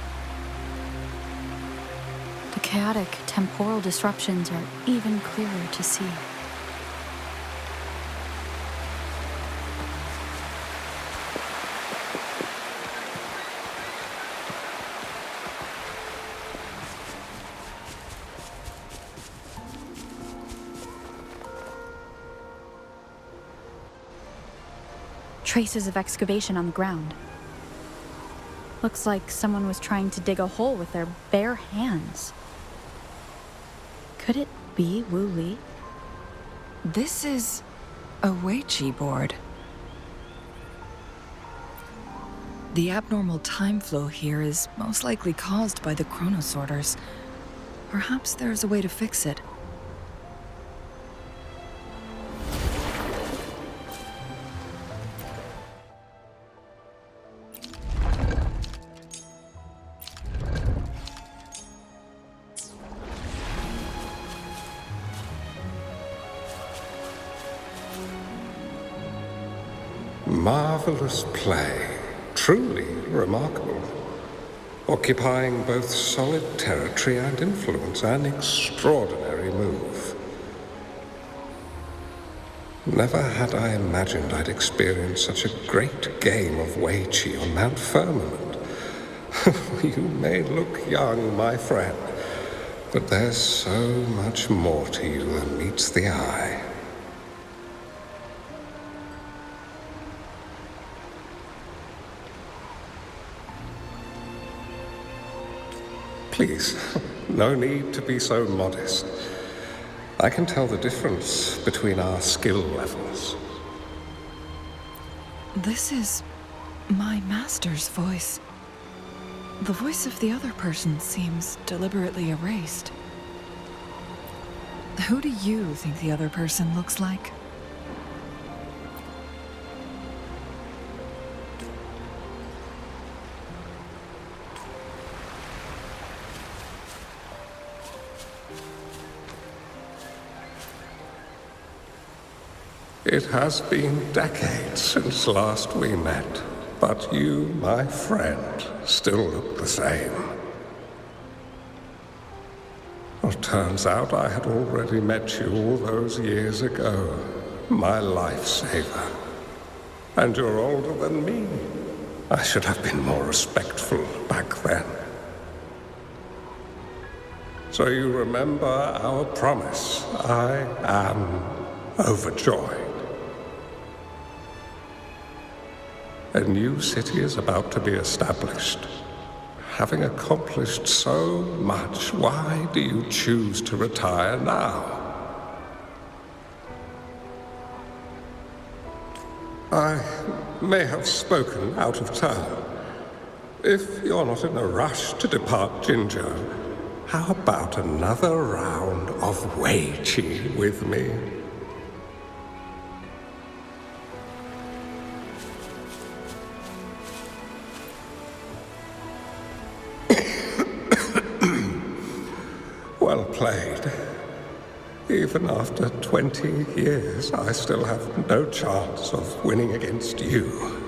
S8: The chaotic temporal disruptions are even clearer to see. Traces of excavation on the ground. Looks like someone was trying to dig a hole with their bare hands. Could it be Wuli?
S10: This is a Weiqi board. The abnormal time flow here is most likely caused by the chronosorters. Perhaps there's a way to fix it.
S13: Marvelous play, truly remarkable. Occupying both solid territory and influence, an extraordinary move. Never had I imagined I'd experience such a great game of Weiqi on Mount Firmament. You may look young, my friend, but there's so much more to you than meets the eye. Please, no need to be so modest. I can tell the difference between our skill levels.
S10: This is my master's voice. The voice of the other person seems deliberately erased. Who do you think the other person looks like?
S13: It has been decades since last we met, but you, my friend, still look the same. Well, turns out I had already met you all those years ago, my lifesaver. And you're older than me. I should have been more respectful back then. So you remember our promise. I am overjoyed. A new city is about to be established. Having accomplished so much, why do you choose to retire now? I may have spoken out of turn. If you're not in a rush to depart Jinzhou, how about another round of Weiqi with me? Well played. Even after 20 years, I still have no chance of winning against you.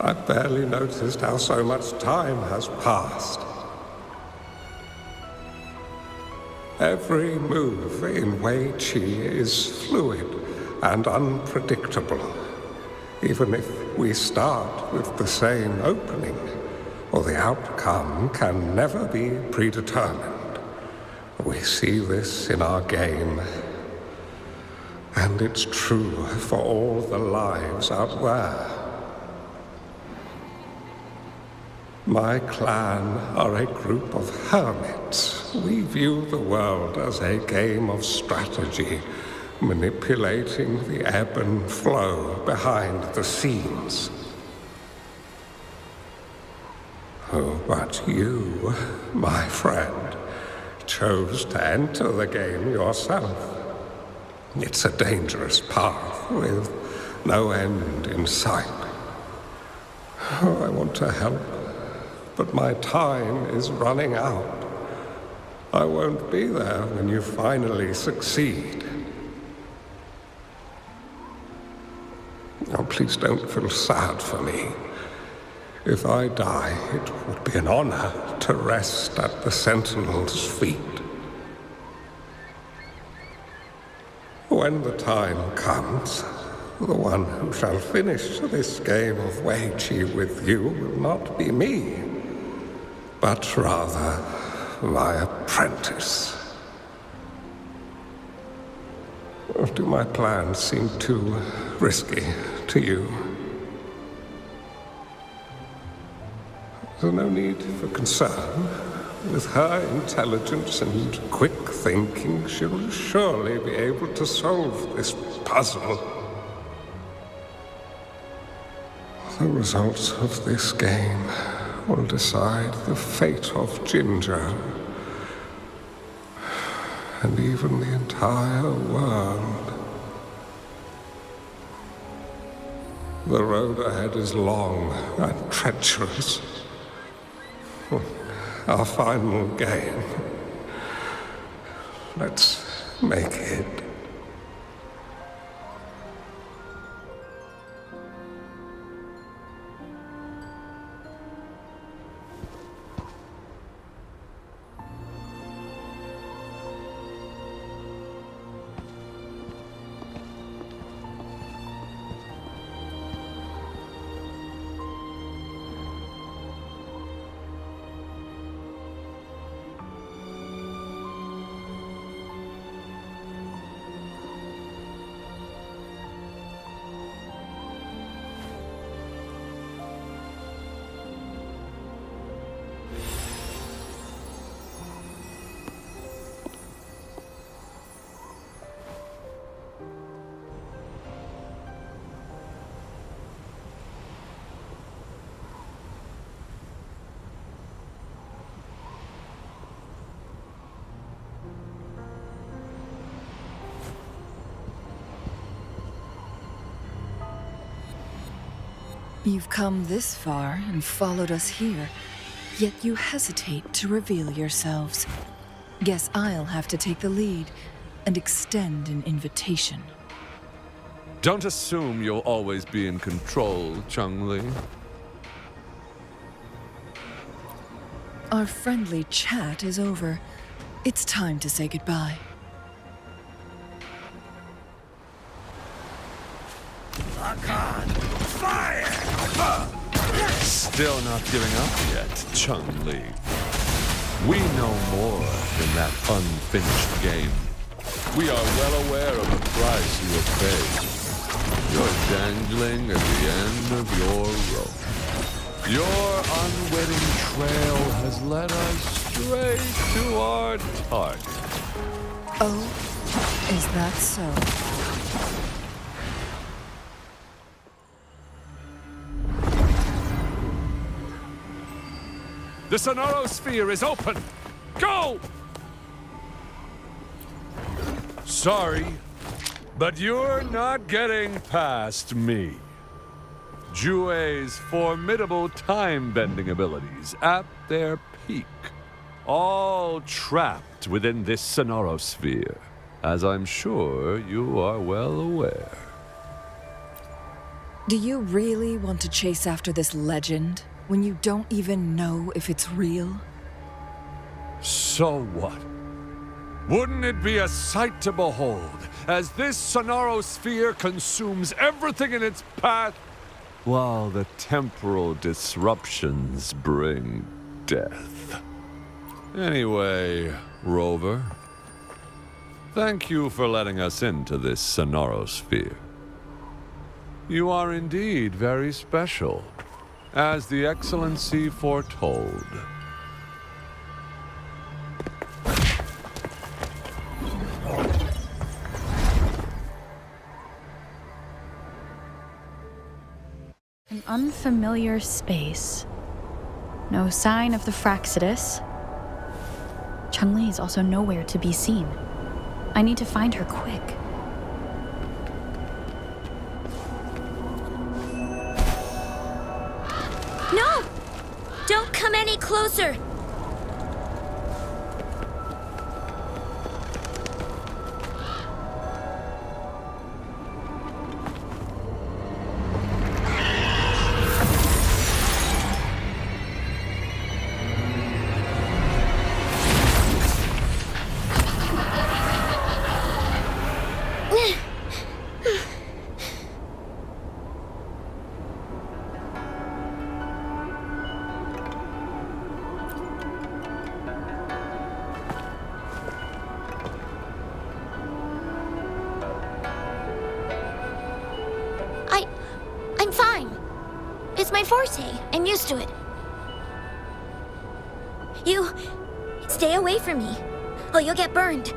S13: I barely noticed how so much time has passed. Every move in Weiqi is fluid and unpredictable, even if we start with the same opening. Or the outcome can never be predetermined. We see this in our game, and it's true for all the lives out there. My clan are a group of hermits. We view the world as a game of strategy, manipulating the ebb and flow behind the scenes. Oh, but you, my friend, chose to enter the game yourself. It's a dangerous path with no end in sight. Oh, I want to help, but my time is running out. I won't be there when you finally succeed. Oh, please don't feel sad for me. If I die, it would be an honor to rest at the Sentinel's feet. When the time comes, the one who shall finish this game of Weiqi with you will not be me, but rather my apprentice. Or do my plans seem too risky to you? There's no need for concern. With her intelligence and quick thinking, she'll surely be able to solve this puzzle. The results of this game will decide the fate of Jinzhou, and even the entire world. The road ahead is long and treacherous. Our final game. Let's make it.
S10: You've come this far and followed us here, yet you hesitate to reveal yourselves. Guess I'll have to take the lead and extend an invitation.
S14: Don't assume you'll always be in control, Changli.
S10: Our friendly chat is over. It's time to say goodbye.
S14: Still not giving up yet, Changli. We know more than that unfinished game. We are well aware of the price you have paid. You're dangling at the end of your rope. Your unwitting trail has led us straight to our target.
S10: Oh, is that so?
S14: The Sonorosphere is open! Go! Sorry, but you're not getting past me. Jue's formidable time-bending abilities at their peak. All trapped within this Sonorosphere, as I'm sure you are well aware.
S10: Do you really want to chase after this legend when you don't even know if it's real?
S14: So what? Wouldn't it be a sight to behold as this Sonorosphere consumes everything in its path, while the temporal disruptions bring death? Anyway, Rover, thank you for letting us into this Sonorosphere. You are indeed very special, as the Excellency foretold.
S8: An unfamiliar space. No sign of the Fraxidus. Changli is also nowhere to be seen. I need to find her quick.
S9: No! Don't come any closer!
S5: I'm fine. It's my forte. I'm used to it.
S9: You... stay away from me. Oh, you'll get burned.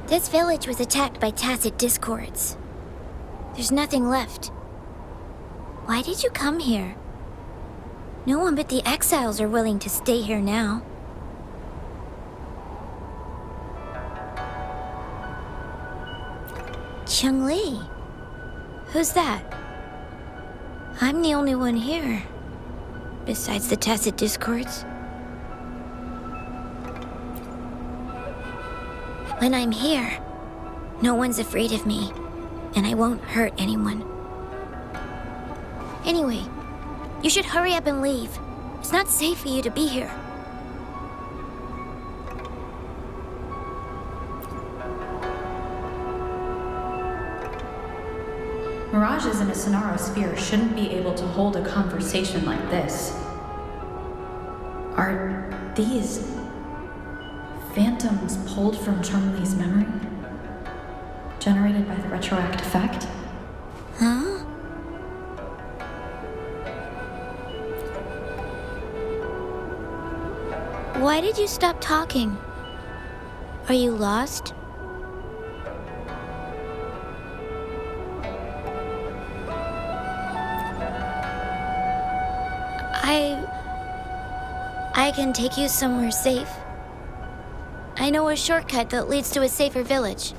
S5: This village was attacked by tacit discords. There's nothing left. Why did you come here? No one but the exiles are willing to stay here now. Changli? Who's that? I'm the only one here, besides the tacit discords. When I'm here, no one's afraid of me, and I won't hurt anyone. Anyway, you should hurry up and leave. It's not safe for you to be here.
S8: Mirages in a Sonaro sphere shouldn't be able to hold a conversation like this. Are these phantoms pulled from Changli's memory? Generated by the retroact effect?
S5: Huh? Why did you stop talking? Are you lost? I can take you somewhere safe. I know a shortcut that leads to a safer village.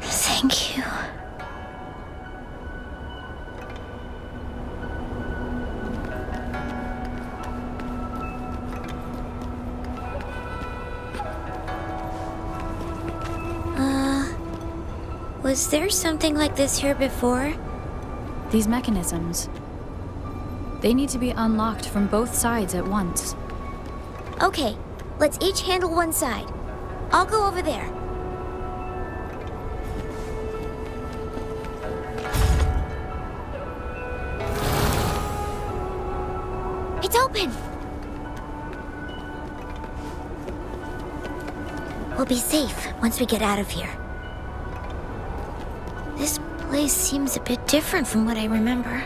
S5: Thank you. Was there something like this here before?
S8: These mechanisms. They need to be unlocked from both sides at once.
S5: Okay, let's each handle one side. I'll go over there. It's open! We'll be safe once we get out of here. This place seems a bit different from what I remember.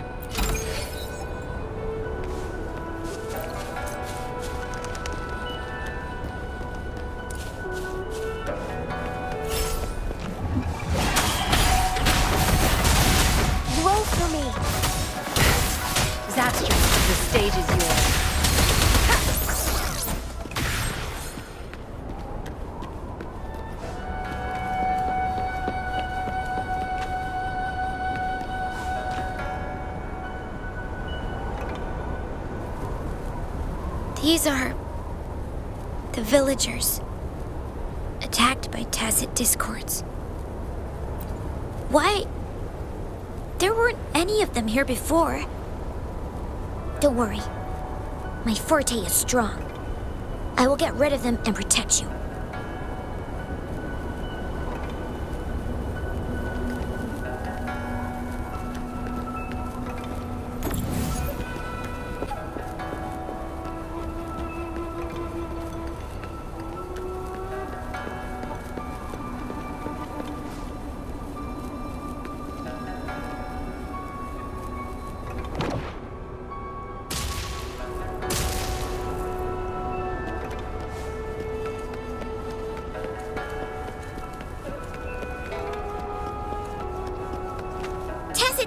S5: Roll for me!
S4: Zapstress, the stage is yours.
S5: These are the villagers, attacked by tacit discords. Why? There weren't any of them here before. Don't worry.
S12: My forte is strong. I will get rid of them and protect you.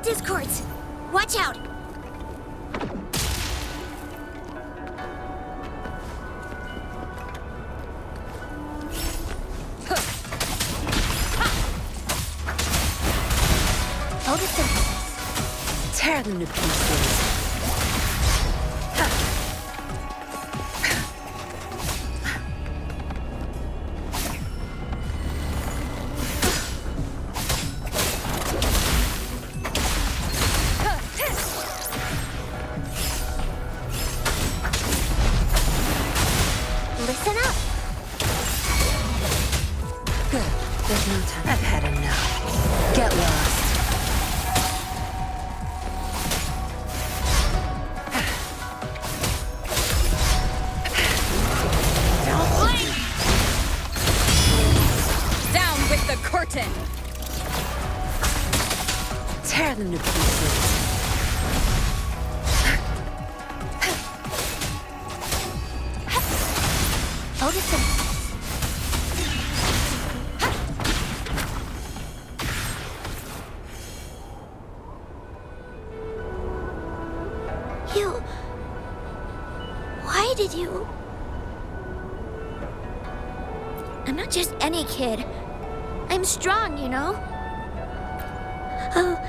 S12: Discords! Watch out! Photosynthesis. Tear them to pieces. Listen up. Good. There's no time. I've had enough. Get lost.
S9: Down with the curtain!
S12: Tear them to pieces. Photosynthesis. You... Why did you... I'm not just any kid. I'm strong, you know? Oh...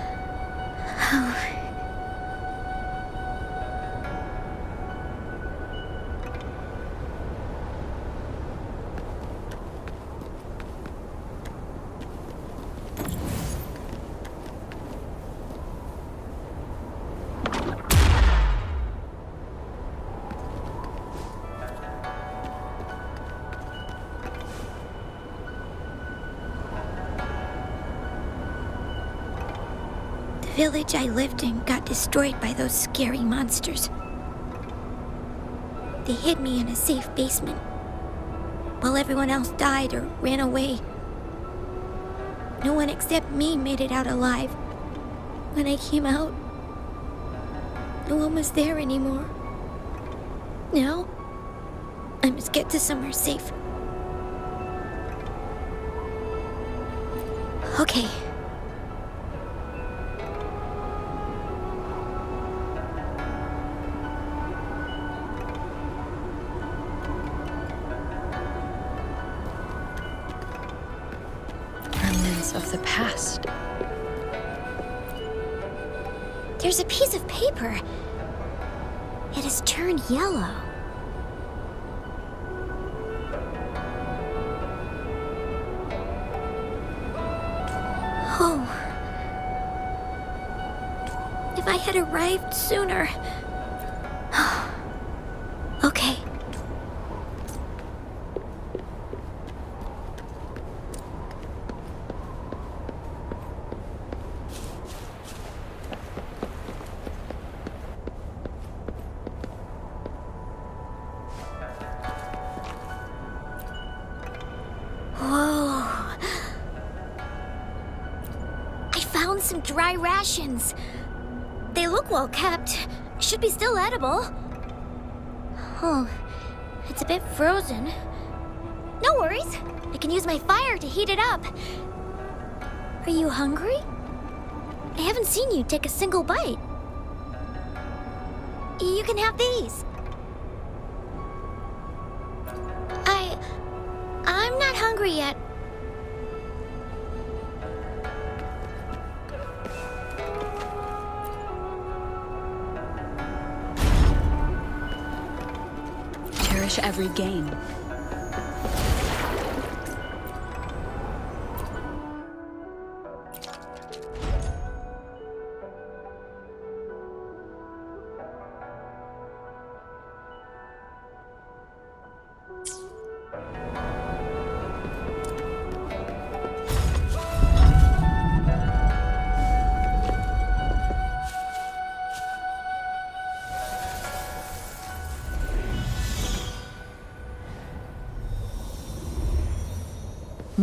S12: The village I lived in got destroyed by those scary monsters. They hid me in a safe basement, while everyone else died or ran away. No one except me made it out alive. When I came out, no one was there anymore. Now, I must get to somewhere safe. Okay.
S10: Of the past.
S12: There's a piece of paper. It has turned yellow. Oh. If I had arrived sooner. Okay. Some dry rations. They look well kept. Should be still edible. Oh, it's a bit frozen. No worries. I can use my fire to heat it up. Are you hungry? I haven't seen you take a single bite. You can have these. I'm not hungry yet.
S8: Cherish every gain.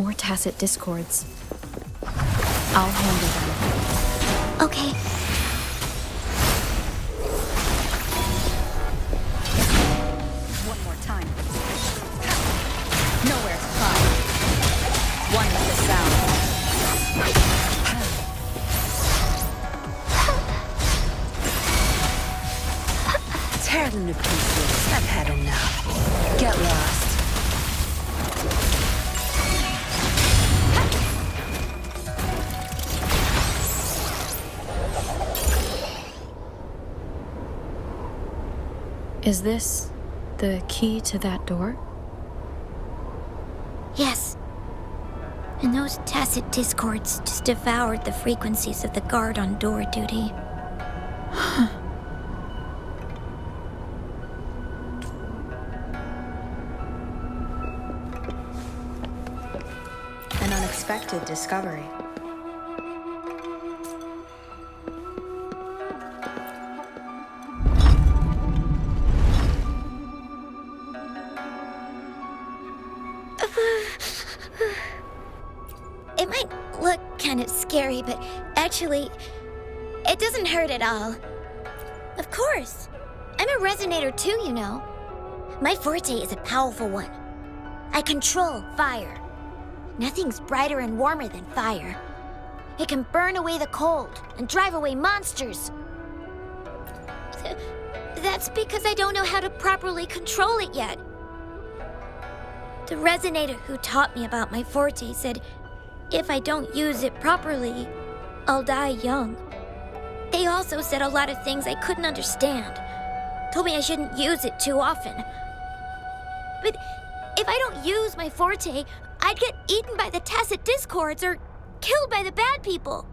S8: More tacit discords. I'll handle them.
S2: Okay.
S9: One more time. Nowhere to hide. One with the sound.
S15: Tear them to pieces. I've had enough. Get lost.
S8: Is this the key to that door?
S2: Yes. And those tacit discords just devoured the frequencies of the guard on door duty.
S10: An unexpected discovery.
S2: It might look kind of scary, but actually, it doesn't hurt at all. Of course. I'm a resonator too, you know. My forte is a powerful one. I control fire. Nothing's brighter and warmer than fire. It can burn away the cold and drive away monsters. That's because I don't know how to properly control it yet. The resonator who taught me about my forte said if I don't use it properly, I'll die young. They also said a lot of things I couldn't understand. Told me I shouldn't use it too often. But if I don't use my forte, I'd get eaten by the tacit discords or killed by the bad people.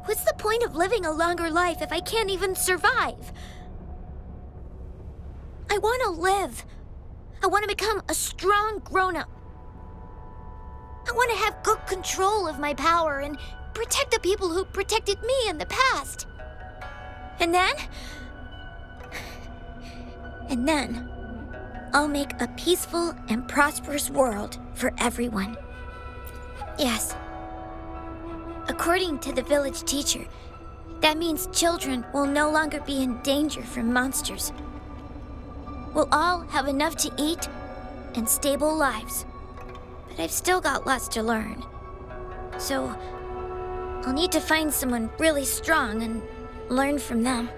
S2: What's the point of living a longer life if I can't even survive? I want to live. I want to become a strong grown-up. I want to have good control of my power and protect the people who protected me in the past. And then I'll make a peaceful and prosperous world for everyone. Yes. According to the village teacher, that means children will no longer be in danger from monsters. We'll all have enough to eat and stable lives. But I've still got lots to learn. So I'll need to find someone really strong and learn from them.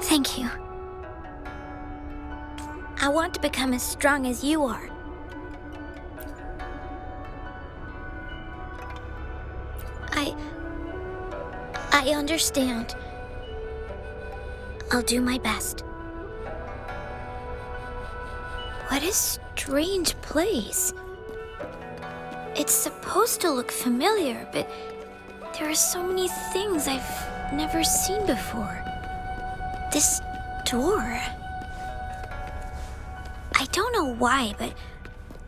S2: Thank you. I want to become as strong as you are. I understand. I'll do my best. What a strange place. It's supposed to look familiar, but there are so many things I've never seen before. This door. I don't know why, but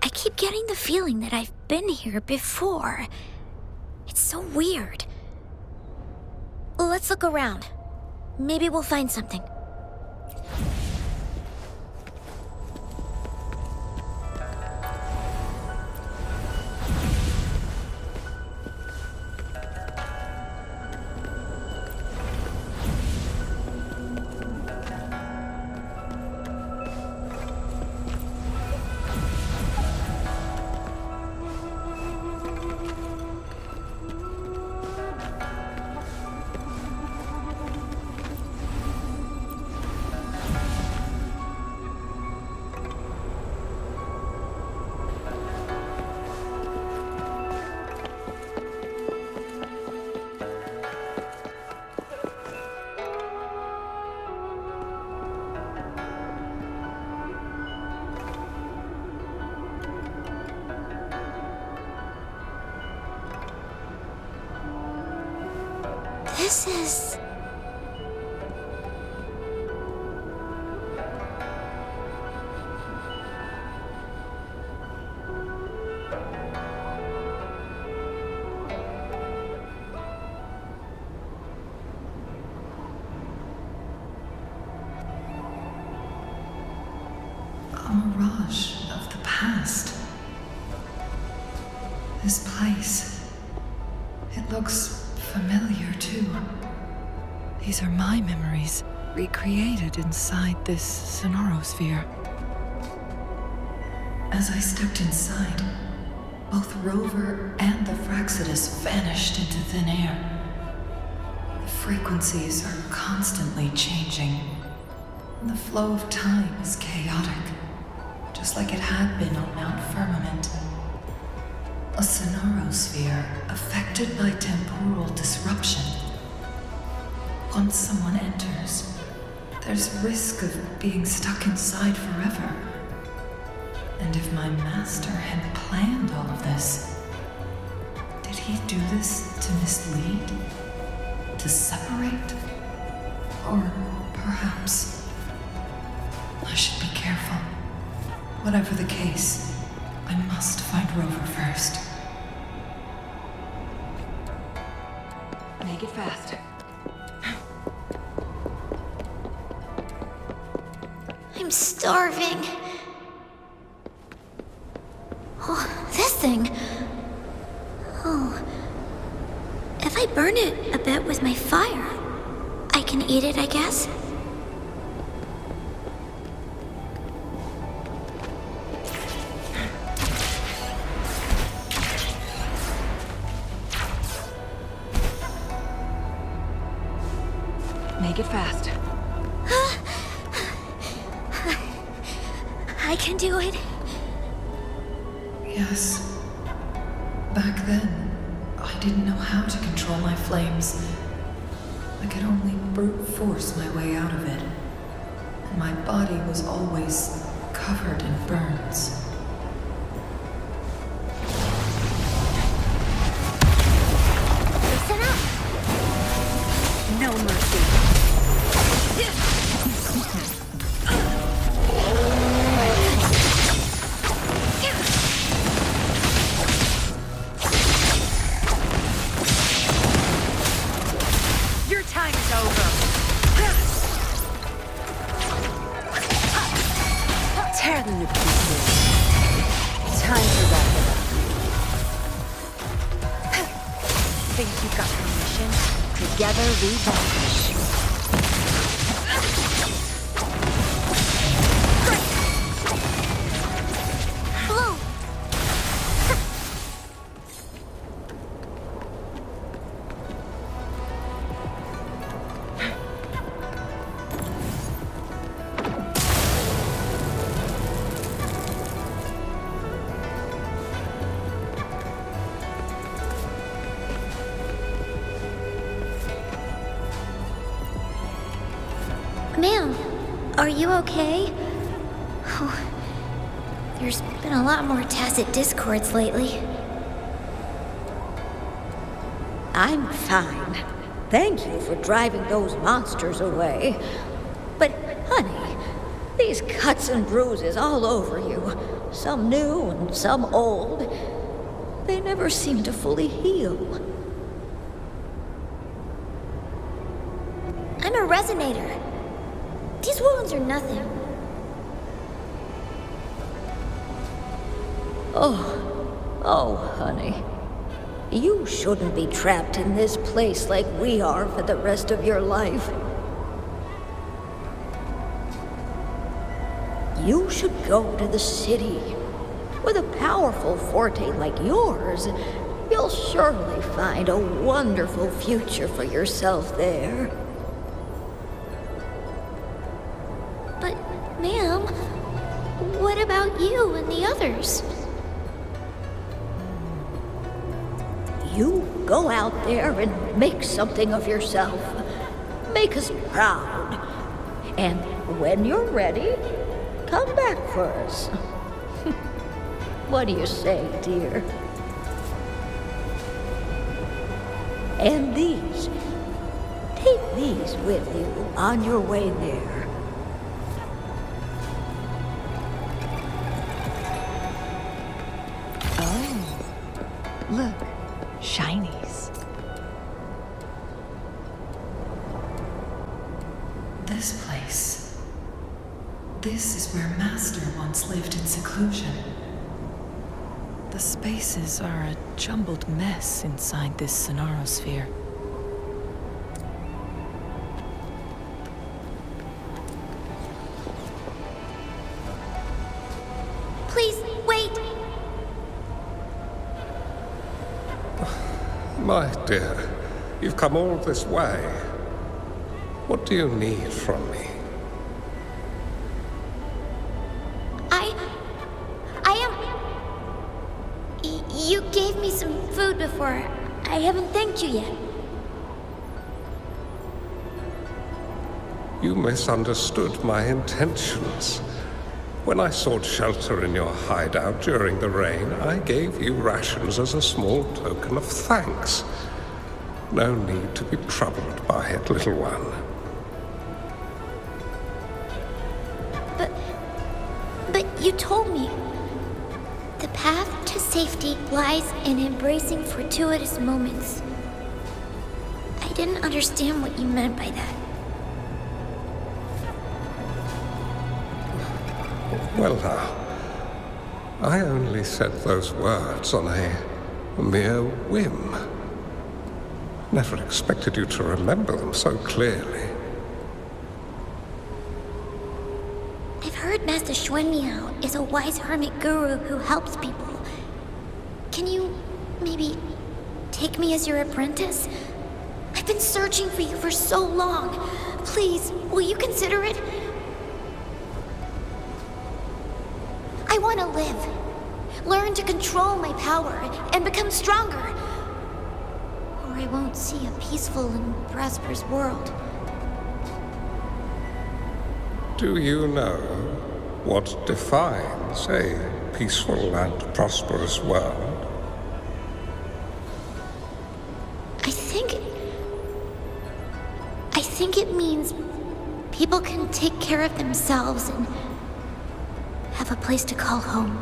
S2: I keep getting the feeling that I've been here before. It's so weird. Let's look around. Maybe we'll find something. This is...
S10: A mirage of the This place. It looks familiar, too. These are my memories, recreated inside this sonorosphere. As I stepped inside, both Rover and the Fraxidus vanished into thin air. The frequencies are constantly changing, and the flow of time is chaotic, just like it had been on Mount Firmament. A sonorosphere affected by temporal disruption. Once someone enters, there's risk of being stuck inside forever. And if my master had planned all of this, did he do this to mislead? To separate? Or perhaps I should be careful. Whatever the case, I must find Rover first. Make it fast.
S2: I'm starving. Oh, this thing. Oh. If I burn it a bit with my fire, I can eat it, I guess?
S10: Make it fast.
S2: I can do it.
S10: Yes. Back then, I didn't know how to control my flames. I could only brute force my way out of it. And my body was always covered in burns.
S2: Listen up.
S15: No mercy. Your time is over. Tear them to pieces. Time to wrap it up. Think you got permission? Together we vanish.
S2: Blue. Ma'am, are you okay? Oh, there's been a lot more tacit discords lately.
S16: I'm fine. Thank you for driving those monsters away. But, honey, these cuts and bruises all over you, some new and some old, they never seem to fully heal.
S2: I'm a resonator. These wounds are nothing.
S16: Oh, honey. You shouldn't be trapped in this place like we are for the rest of your life. You should go to the city. With a powerful forte like yours, you'll surely find a wonderful future for yourself there.
S2: But, ma'am, what about you and the others?
S16: You go out there and make something of yourself. Make us proud. And when you're ready, come back for us. What do you say, dear? And these. Take these with you on your way there.
S10: Look, shinies. This place. This is where Master once lived in seclusion. The spaces are a jumbled mess inside this Sonarosphere.
S2: Please, wait!
S13: My dear, you've come all this way. What do you need from me?
S2: You gave me some food before. I haven't thanked you yet.
S13: You misunderstood my intentions. When I sought shelter in your hideout during the rain, I gave you rations as a small token of thanks. No need to be troubled by it, little one.
S2: But you told me the path to safety lies in embracing fortuitous moments. I didn't understand what you meant by that.
S13: Well now, I only said those words on a mere whim. Never expected you to remember them so clearly.
S2: I've heard Master Xuanmiao is a wise hermit guru who helps people. Can you maybe take me as your apprentice? I've been searching for you for so long. Please, will you consider it? I want to live, learn to control my power, and become stronger. Or I won't see a peaceful and prosperous world.
S13: Do you know what defines a peaceful and prosperous world?
S2: I think it means people can take care of themselves and have a place to call home.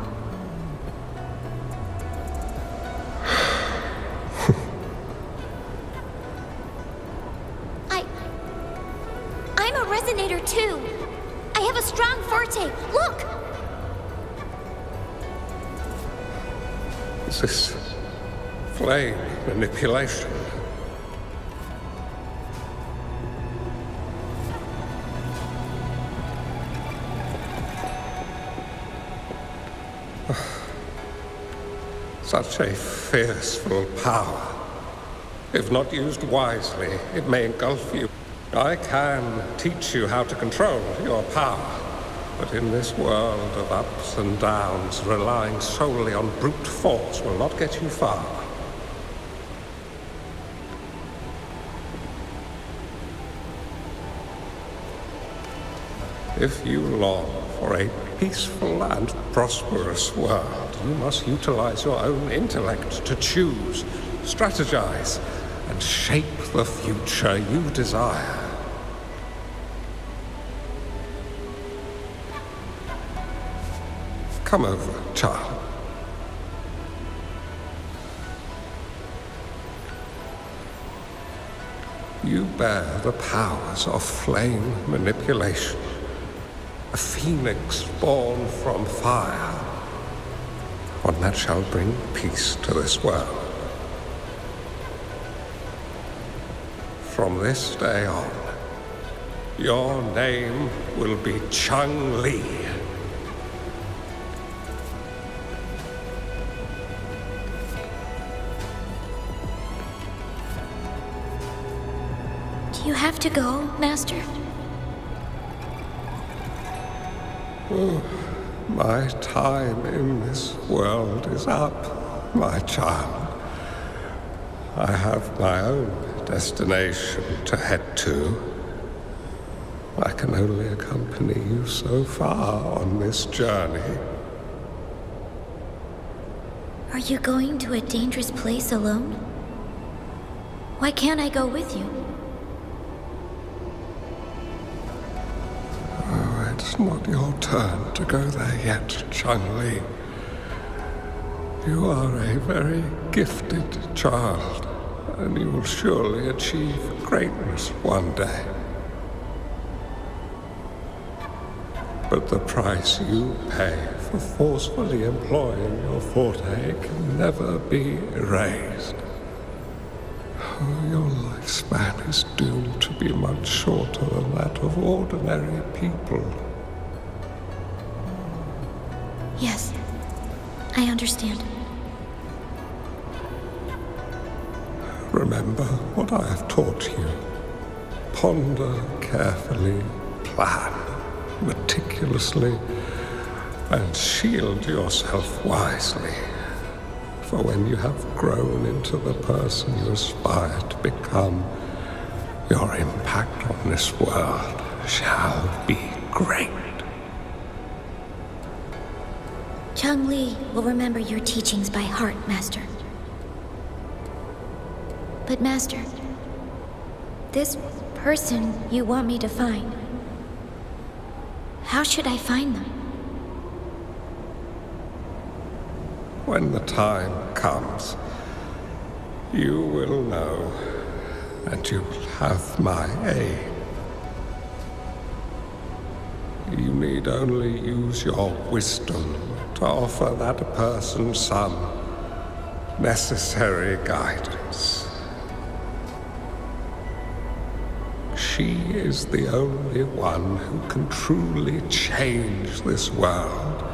S2: I'm a resonator too. I have a strong forte. Look!
S13: Is this flame manipulation? Such a fearful power. If not used wisely, it may engulf you. I can teach you how to control your power, but in this world of ups and downs, relying solely on brute force will not get you far. If you long for a peaceful and prosperous world, you must utilize your own intellect to choose, strategize, and shape the future you desire. Come over, child. You bear the powers of flame manipulation. A phoenix born from fire. One that shall bring peace to this world. From this day on, your name will be Changli.
S2: Do you have to go, Master?
S13: My time in this world is up, my child. I have my own destination to head to. I can only accompany you so far on this journey.
S2: Are you going to a dangerous place alone? Why can't I go with you?
S13: It's not your turn to go there yet, Changli. You are a very gifted child, and you will surely achieve greatness one day. But the price you pay for forcefully employing your forte can never be erased. Your lifespan is doomed to be much shorter than that of ordinary people.
S2: Yes, I understand.
S13: Remember what I have taught you. Ponder carefully, plan meticulously, and shield yourself wisely. For when you have grown into the person you aspire to become, your impact on this world shall be great.
S2: Changli will remember your teachings by heart, Master. But Master, this person you want me to find, how should I find them?
S13: When the time comes, you will know, and you will have my aid. You need only use your wisdom to offer that person some necessary guidance. She is the only one who can truly change this world.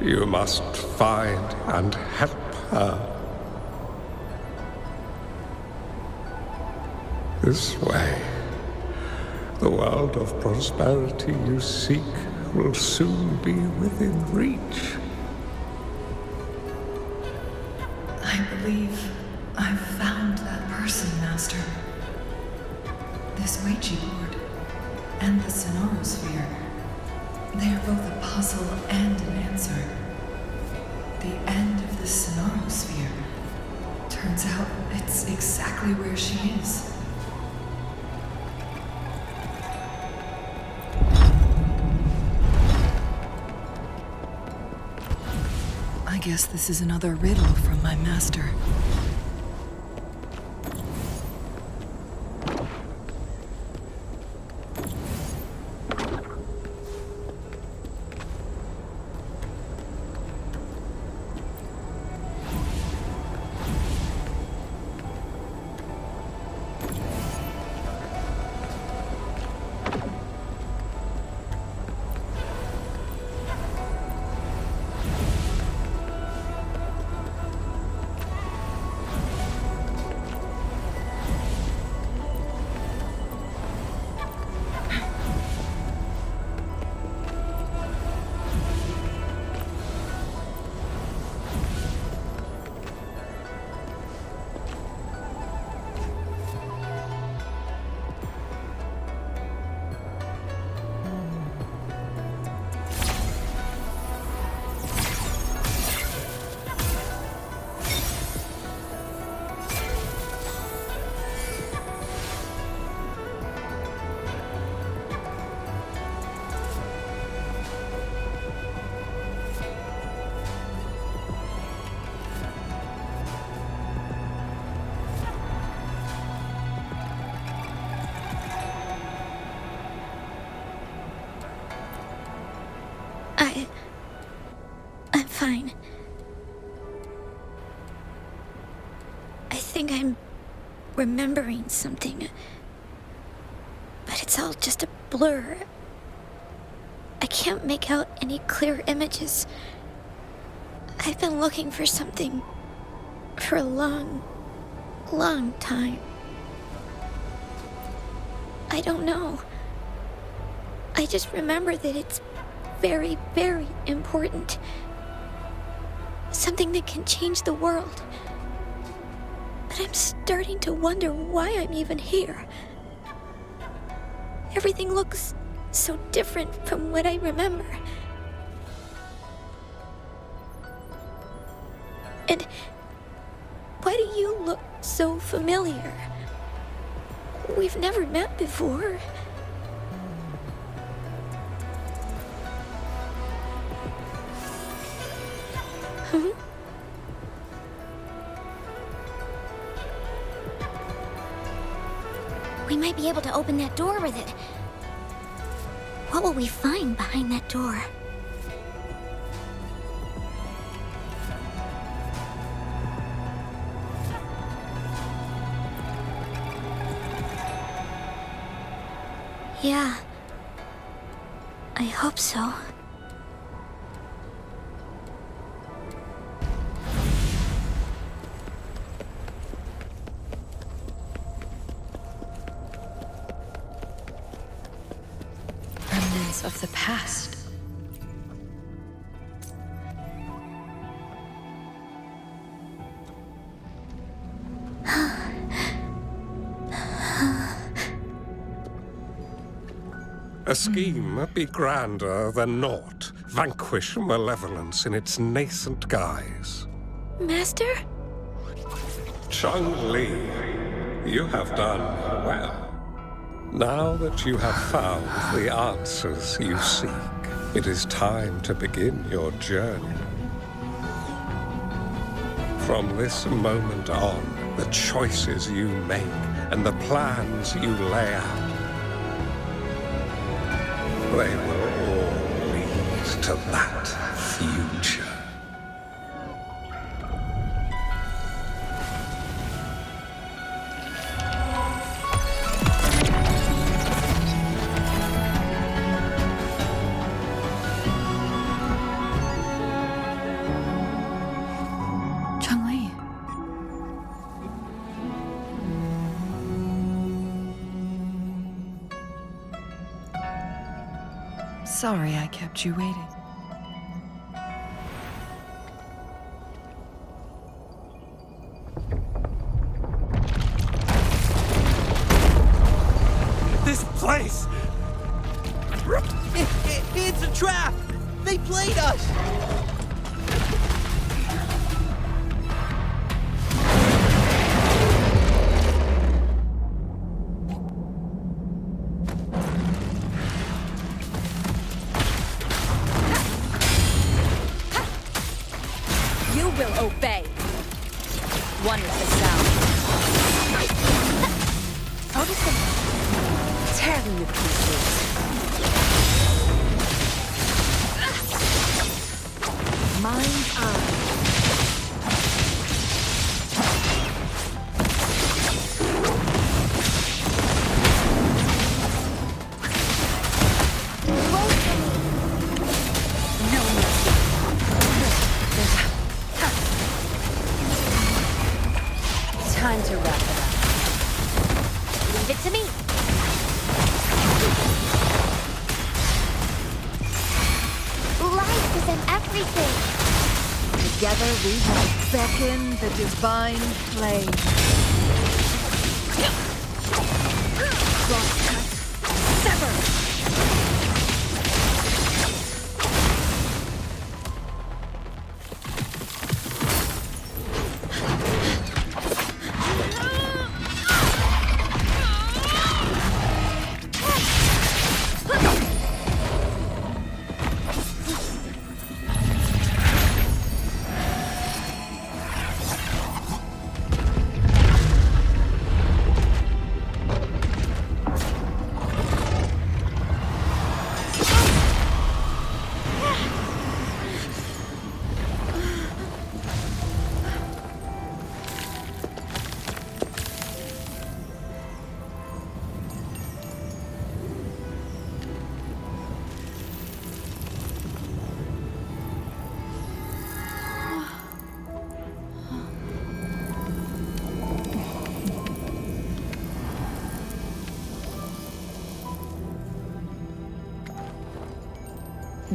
S13: You must find and help her. This way, the world of prosperity you seek will soon be within reach.
S10: I believe I've found that person, Master. This Weiqi board and the Sonorosphere. They are both a puzzle and an answer. The end of the Sonorosphere. Turns out it's exactly where she is. I guess this is another riddle from my master.
S2: I'm fine. I think I'm remembering something. But it's all just a blur. I can't make out any clear images. I've been looking for something for a long, long time. I don't know. I just remember that it's very, very important. Something that can change the world. But I'm starting to wonder why I'm even here. Everything looks so different from what I remember. And why do you look so familiar? We've never met before. We might be able to open that door with it. What will we find behind that door? Yeah. I hope so.
S10: Remnants of the past.
S13: A scheme be grander than naught. Vanquish malevolence in its nascent guise.
S2: Master?
S13: Changli, you have done well. Now that you have found the answers you seek, it is time to begin your journey. From this moment on, the choices you make and the plans you lay out, they will all lead to that future.
S10: Changli. Sorry I kept you waiting.
S6: This place! It's a trap! They played us!
S4: You will obey. One is the sound.
S15: Notice them. Tear them to pieces. Mind's eye.
S4: No mercy. Time to wrap it up. Leave it to me.
S2: Life is in everything.
S15: Together we will beckon the divine flame. Crosscut. Sever!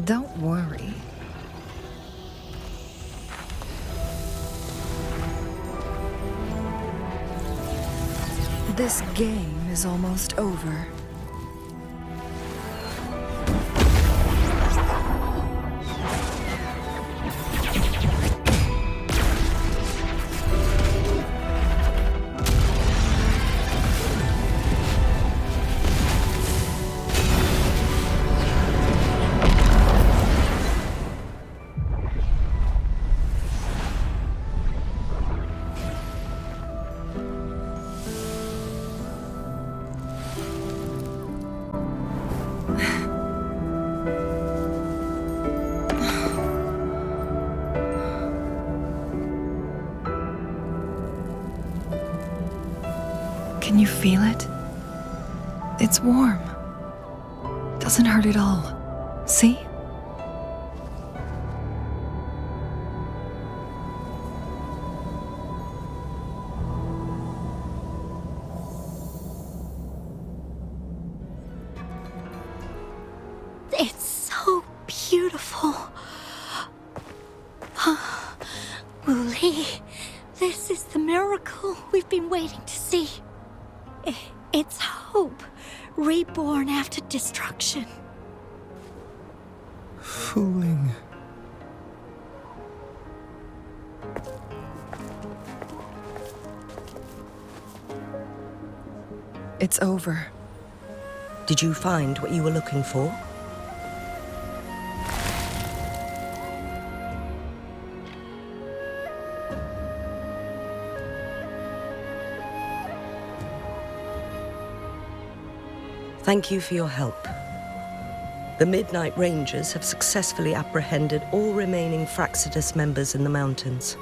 S10: Don't worry. This game is almost over. Can you feel it? It's warm. Doesn't hurt at all. See?
S12: It's so beautiful. Wooly, this is the miracle we've been waiting to see. It's hope, reborn after destruction.
S11: Fooling.
S10: It's over.
S7: Did you find what you were looking for? Thank you for your help. The Midnight Rangers have successfully apprehended all remaining Fraxidus members in the mountains,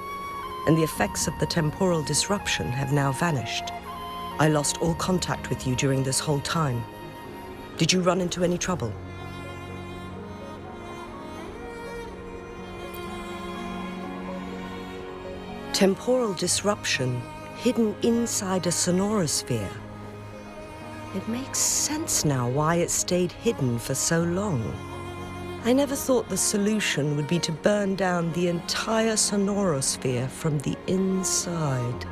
S7: and the effects of the temporal disruption have now vanished. I lost all contact with you during this whole time. Did you run into any trouble? Temporal disruption hidden inside a sonorosphere. It makes sense now why it stayed hidden for so long. I never thought the solution would be to burn down the entire sonorosphere from the inside.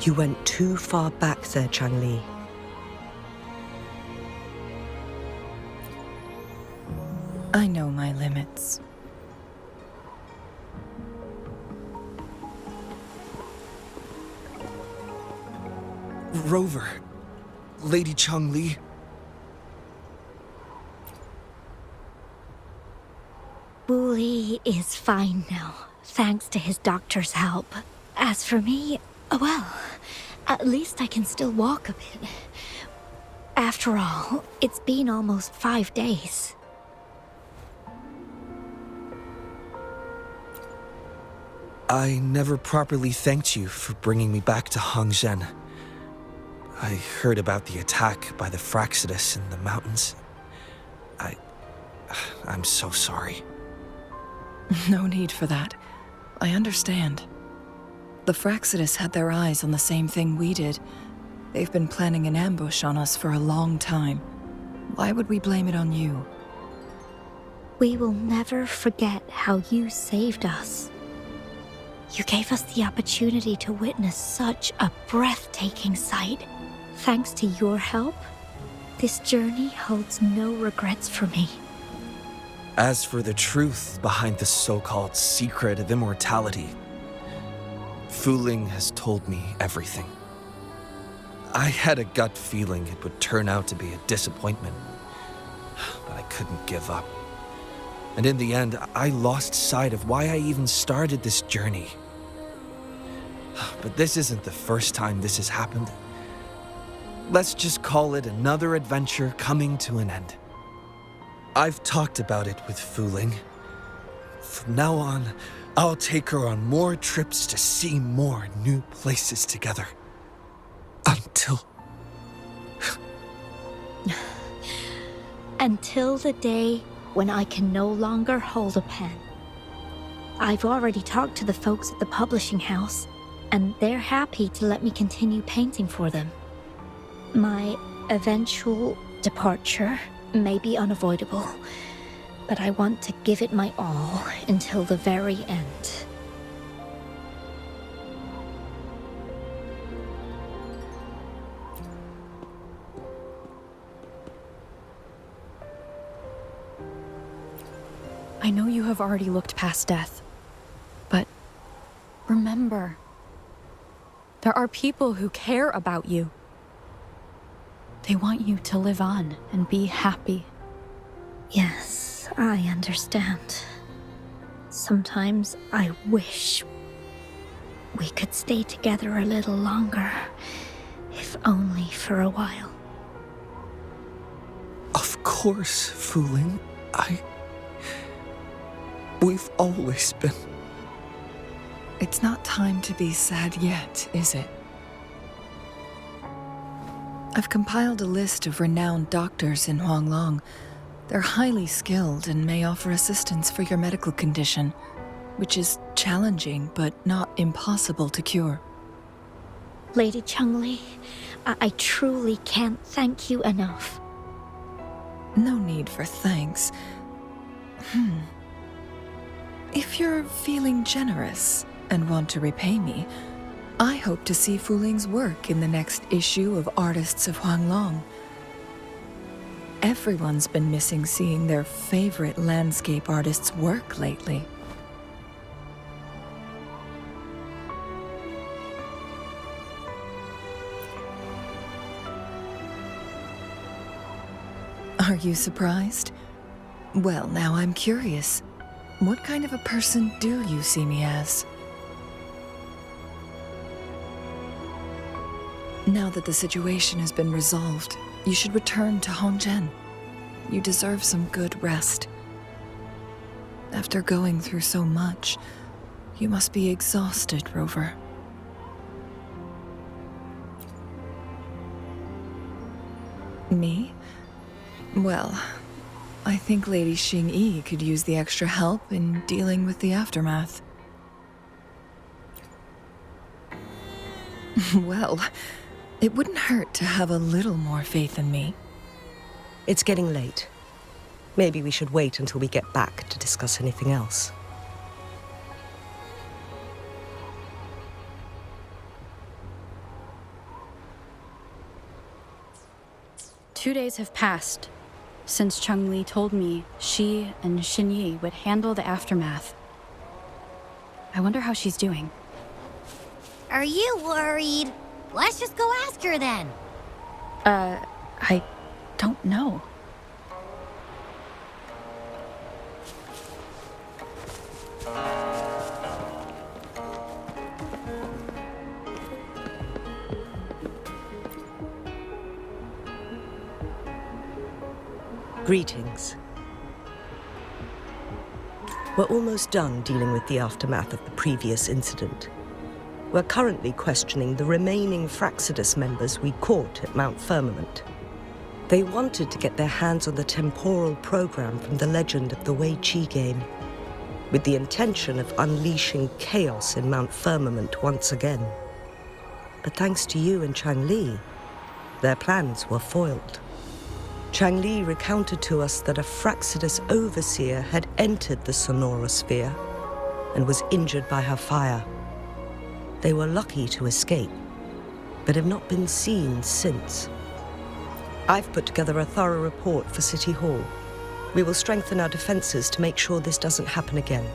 S7: You went too far back there, Changli.
S10: I know my limits.
S11: Rover. Lady Changli.
S12: Wooly is fine now, thanks to his doctor's help. As for me, well, at least I can still walk a bit. After all, it's been almost 5 days.
S11: I never properly thanked you for bringing me back to Hongzhen. I heard about the attack by the Fraxidus in the mountains. I'm so sorry.
S10: No need for that. I understand. The Fraxidus had their eyes on the same thing we did. They've been planning an ambush on us for a long time. Why would we blame it on you?
S12: We will never forget how you saved us. You gave us the opportunity to witness such a breathtaking sight. Thanks to your help, this journey holds no regrets for me.
S11: As for the truth behind the so-called secret of immortality, Fooling has told me everything. I had a gut feeling it would turn out to be a disappointment, but I couldn't give up. And in the end, I lost sight of why I even started this journey. But this isn't the first time this has happened. Let's just call it another adventure coming to an end. I've talked about it with Fooling. From now on, I'll take her on more trips to see more new places together.
S12: Until the day when I can no longer hold a pen. I've already talked to the folks at the publishing house, and they're happy to let me continue painting for them. My eventual departure may be unavoidable, but I want to give it my all until the very end.
S8: I know you have already looked past death, but remember, there are people who care about you. They want you to live on and be happy.
S12: Yes, I understand. Sometimes I wish we could stay together a little longer, if only for a while.
S11: Of course, Fooling. We've always been.
S10: It's not time to be sad yet, is it? I've compiled a list of renowned doctors in Huanglong. They're highly skilled and may offer assistance for your medical condition, which is challenging but not impossible to cure.
S12: Lady Changli, I truly can't thank you enough.
S10: No need for thanks. If you're feeling generous and want to repay me, I hope to see Fu Ling's work in the next issue of Artists of Huanglong. Everyone's been missing seeing their favorite landscape artists work lately. Are you surprised? Well, now I'm curious. What kind of a person do you see me as? Now that the situation has been resolved, you should return to Hongzhen. You deserve some good rest. After going through so much, you must be exhausted, Rover. Me? Well, I think Lady Xingyi could use the extra help in dealing with the aftermath. Well, it wouldn't hurt to have a little more faith in me.
S7: It's getting late. Maybe we should wait until we get back to discuss anything else.
S8: Two days have passed since Changli told me she and Xingyi would handle the aftermath. I wonder how she's doing.
S5: Are you worried? Let's just go ask her then.
S8: I don't know.
S7: Greetings. We're almost done dealing with the aftermath of the previous incident. We're currently questioning the remaining Fraxidus members we caught at Mount Firmament. They wanted to get their hands on the temporal program from the legend of the Wei Qi game, with the intention of unleashing chaos in Mount Firmament once again. But thanks to you and Changli, their plans were foiled. Changli recounted to us that a Fraxidus overseer had entered the Sonorosphere and was injured by her fire. They were lucky to escape, but have not been seen since. I've put together a thorough report for City Hall. We will strengthen our defenses to make sure this doesn't happen again.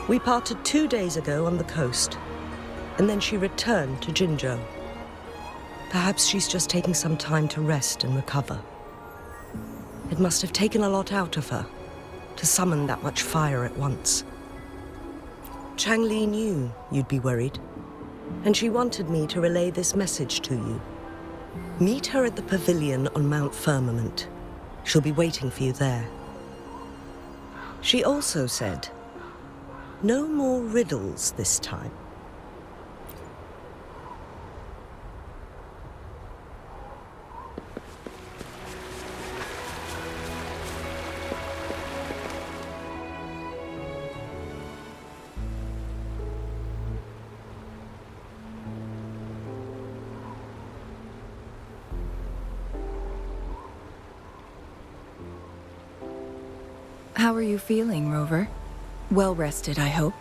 S7: We parted 2 days ago on the coast, and then she returned to Jinzhou. Perhaps she's just taking some time to rest and recover. It must have taken a lot out of her to summon that much fire at once. Changli knew you'd be worried, and she wanted me to relay this message to you. Meet her at the pavilion on Mount Firmament. She'll be waiting for you there. She also said, no more riddles this time.
S10: How are you feeling, Rover? Well rested, I hope.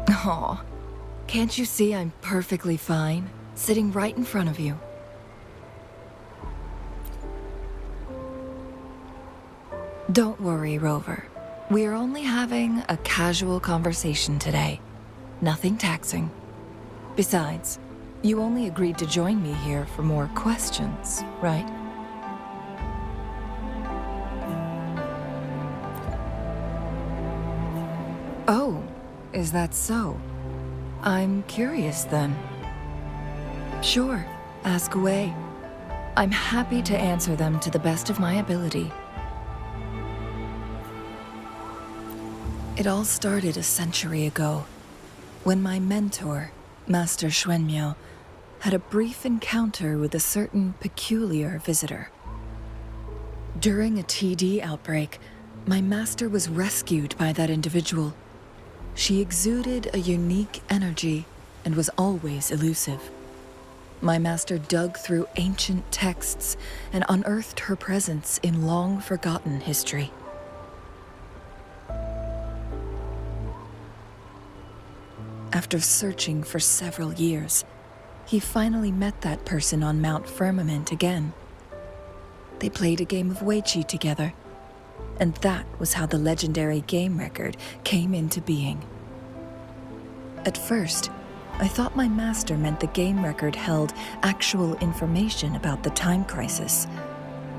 S10: Aw, can't you see I'm perfectly fine, sitting right in front of you? Don't worry, Rover. We're only having a casual conversation today. Nothing taxing. Besides, you only agreed to join me here for more questions, right? Oh, is that so? I'm curious then. Sure, ask away. I'm happy to answer them to the best of my ability. It all started a century ago, when my mentor, Master Xuanmiao, had a brief encounter with a certain peculiar visitor. During a TD outbreak, my master was rescued by that individual. She exuded a unique energy and was always elusive. My master dug through ancient texts and unearthed her presence in long-forgotten history. After searching for several years, he finally met that person on Mount Firmament again. They played a game of Weiqi together, and that was how the legendary game record came into being. At first, I thought my master meant the game record held actual information about the time crisis,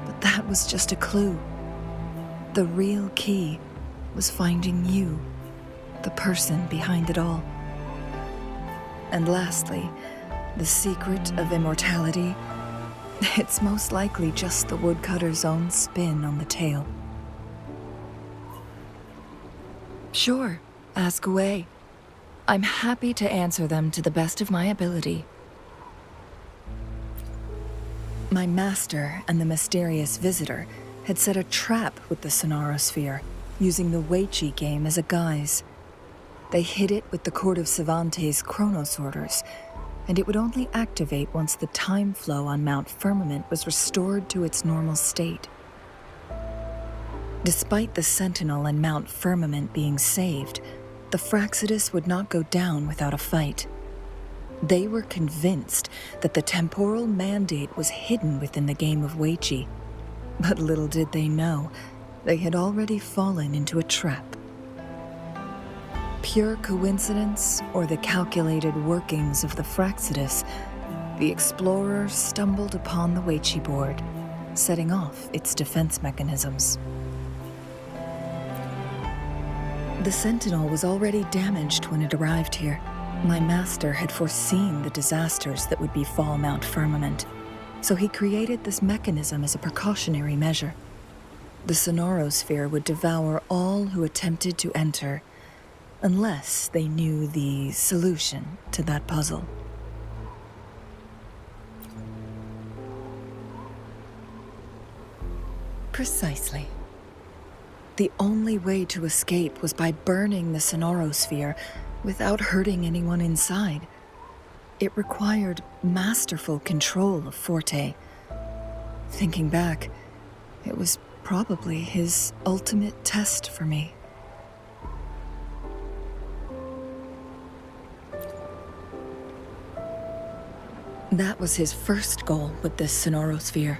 S10: but that was just a clue. The real key was finding you, the person behind it all. And lastly, the secret of immortality, it's most likely just the woodcutter's own spin on the tale. Sure, ask away. I'm happy to answer them to the best of my ability. My master and the mysterious visitor had set a trap with the Sonarosphere, using the Weiqi game as a guise. They hid it with the Court of Cervantes' Chronos orders, and it would only activate once the time flow on Mount Firmament was restored to its normal state. Despite the Sentinel and Mount Firmament being saved, the Fraxidus would not go down without a fight. They were convinced that the temporal mandate was hidden within the game of Weiqi, but little did they know, they had already fallen into a trap. Pure coincidence or the calculated workings of the Fraxidus, the explorer stumbled upon the Weiqi board, setting off its defense mechanisms. The Sentinel was already damaged when it arrived here. My master had foreseen the disasters that would befall Mount Firmament, so he created this mechanism as a precautionary measure. The Sonarosphere would devour all who attempted to enter, unless they knew the solution to that puzzle. Precisely. The only way to escape was by burning the Sonarosphere without hurting anyone inside. It required masterful control of Forte. Thinking back, it was probably his ultimate test for me. That was his first goal with this Sonarosphere.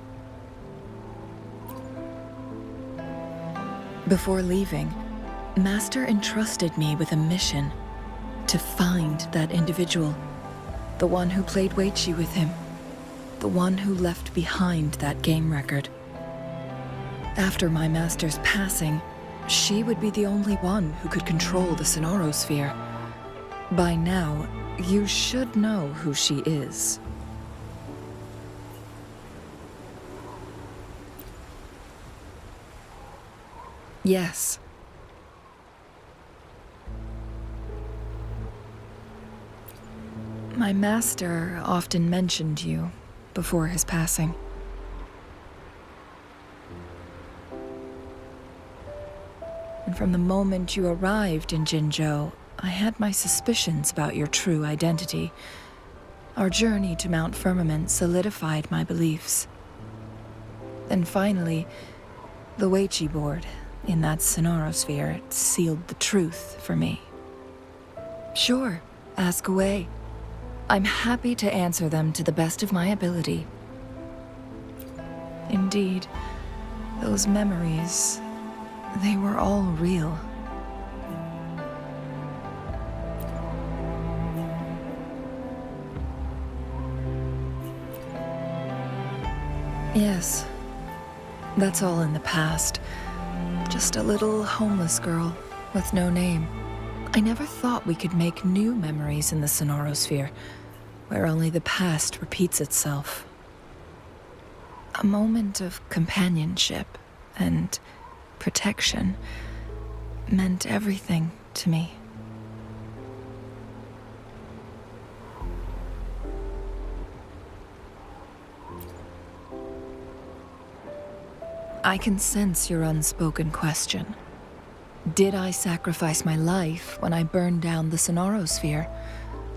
S10: Before leaving, Master entrusted me with a mission to find that individual, the one who played Weiqi with him, the one who left behind that game record. After my master's passing, she would be the only one who could control the Sonarosphere. By now, you should know who she is. Yes. My master often mentioned you before his passing. And from the moment you arrived in Jinzhou, I had my suspicions about your true identity. Our journey to Mount Firmament solidified my beliefs. And finally, the Weiqi board in that Sonarosphere sealed the truth for me. Sure, ask away. I'm happy to answer them to the best of my ability. Indeed, those memories, they were all real. Yes, that's all in the past. Just a little homeless girl with no name. I never thought we could make new memories in the Sonarosphere, where only the past repeats itself. A moment of companionship and protection meant everything to me. I can sense your unspoken question. Did I sacrifice my life when I burned down the Sonorosphere,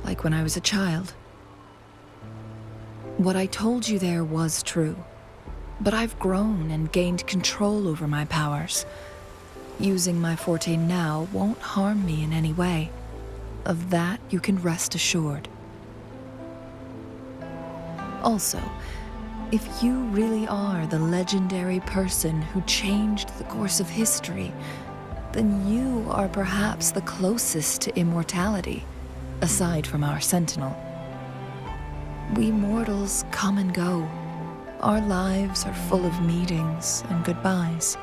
S10: like when I was a child? What I told you there was true, but I've grown and gained control over my powers. Using my forte now won't harm me in any way. Of that, you can rest assured. Also, if you really are the legendary person who changed the course of history, then you are perhaps the closest to immortality, aside from our sentinel. We mortals come and go. Our lives are full of meetings and goodbyes.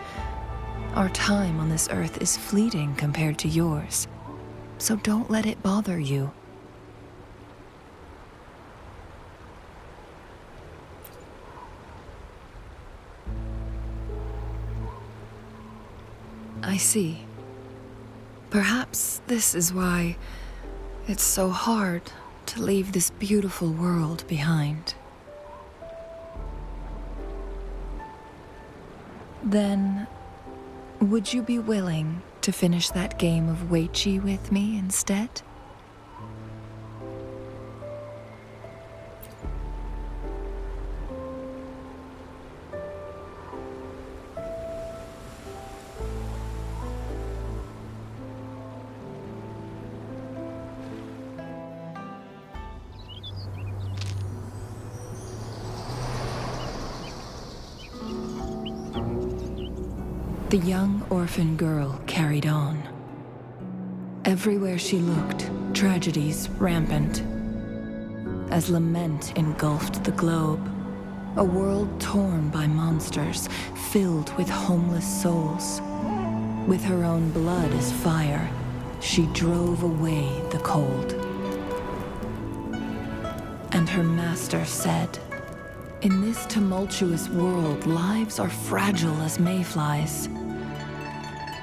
S10: Our time on this earth is fleeting compared to yours, so don't let it bother you. I see. Perhaps this is why it's so hard to leave this beautiful world behind. Then, would you be willing to finish that game of Weiqi with me instead? The young orphan girl carried on. Everywhere she looked, tragedies rampant. As lament engulfed the globe, a world torn by monsters, filled with homeless souls. With her own blood as fire, she drove away the cold. And her master said, "In this tumultuous world, lives are fragile as mayflies."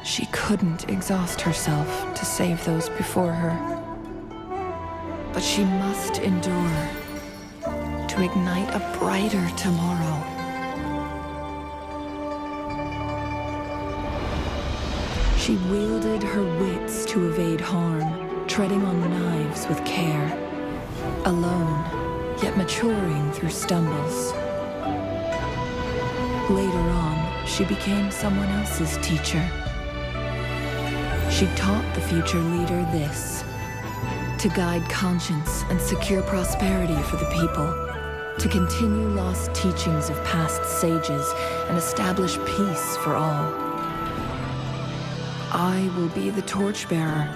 S10: She couldn't exhaust herself to save those before her. But she must endure to ignite a brighter tomorrow. She wielded her wits to evade harm, treading on knives with care. Alone, yet maturing through stumbles. Later on, she became someone else's teacher. She taught the future leader this: to guide conscience and secure prosperity for the people, to continue lost teachings of past sages and establish peace for all. I will be the torchbearer,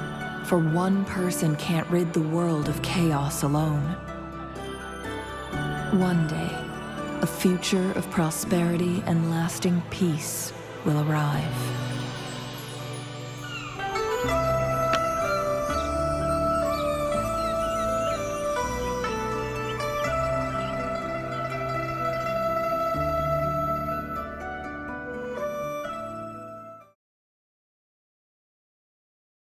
S10: for one person can't rid the world of chaos alone. One day, a future of prosperity and lasting peace will arrive.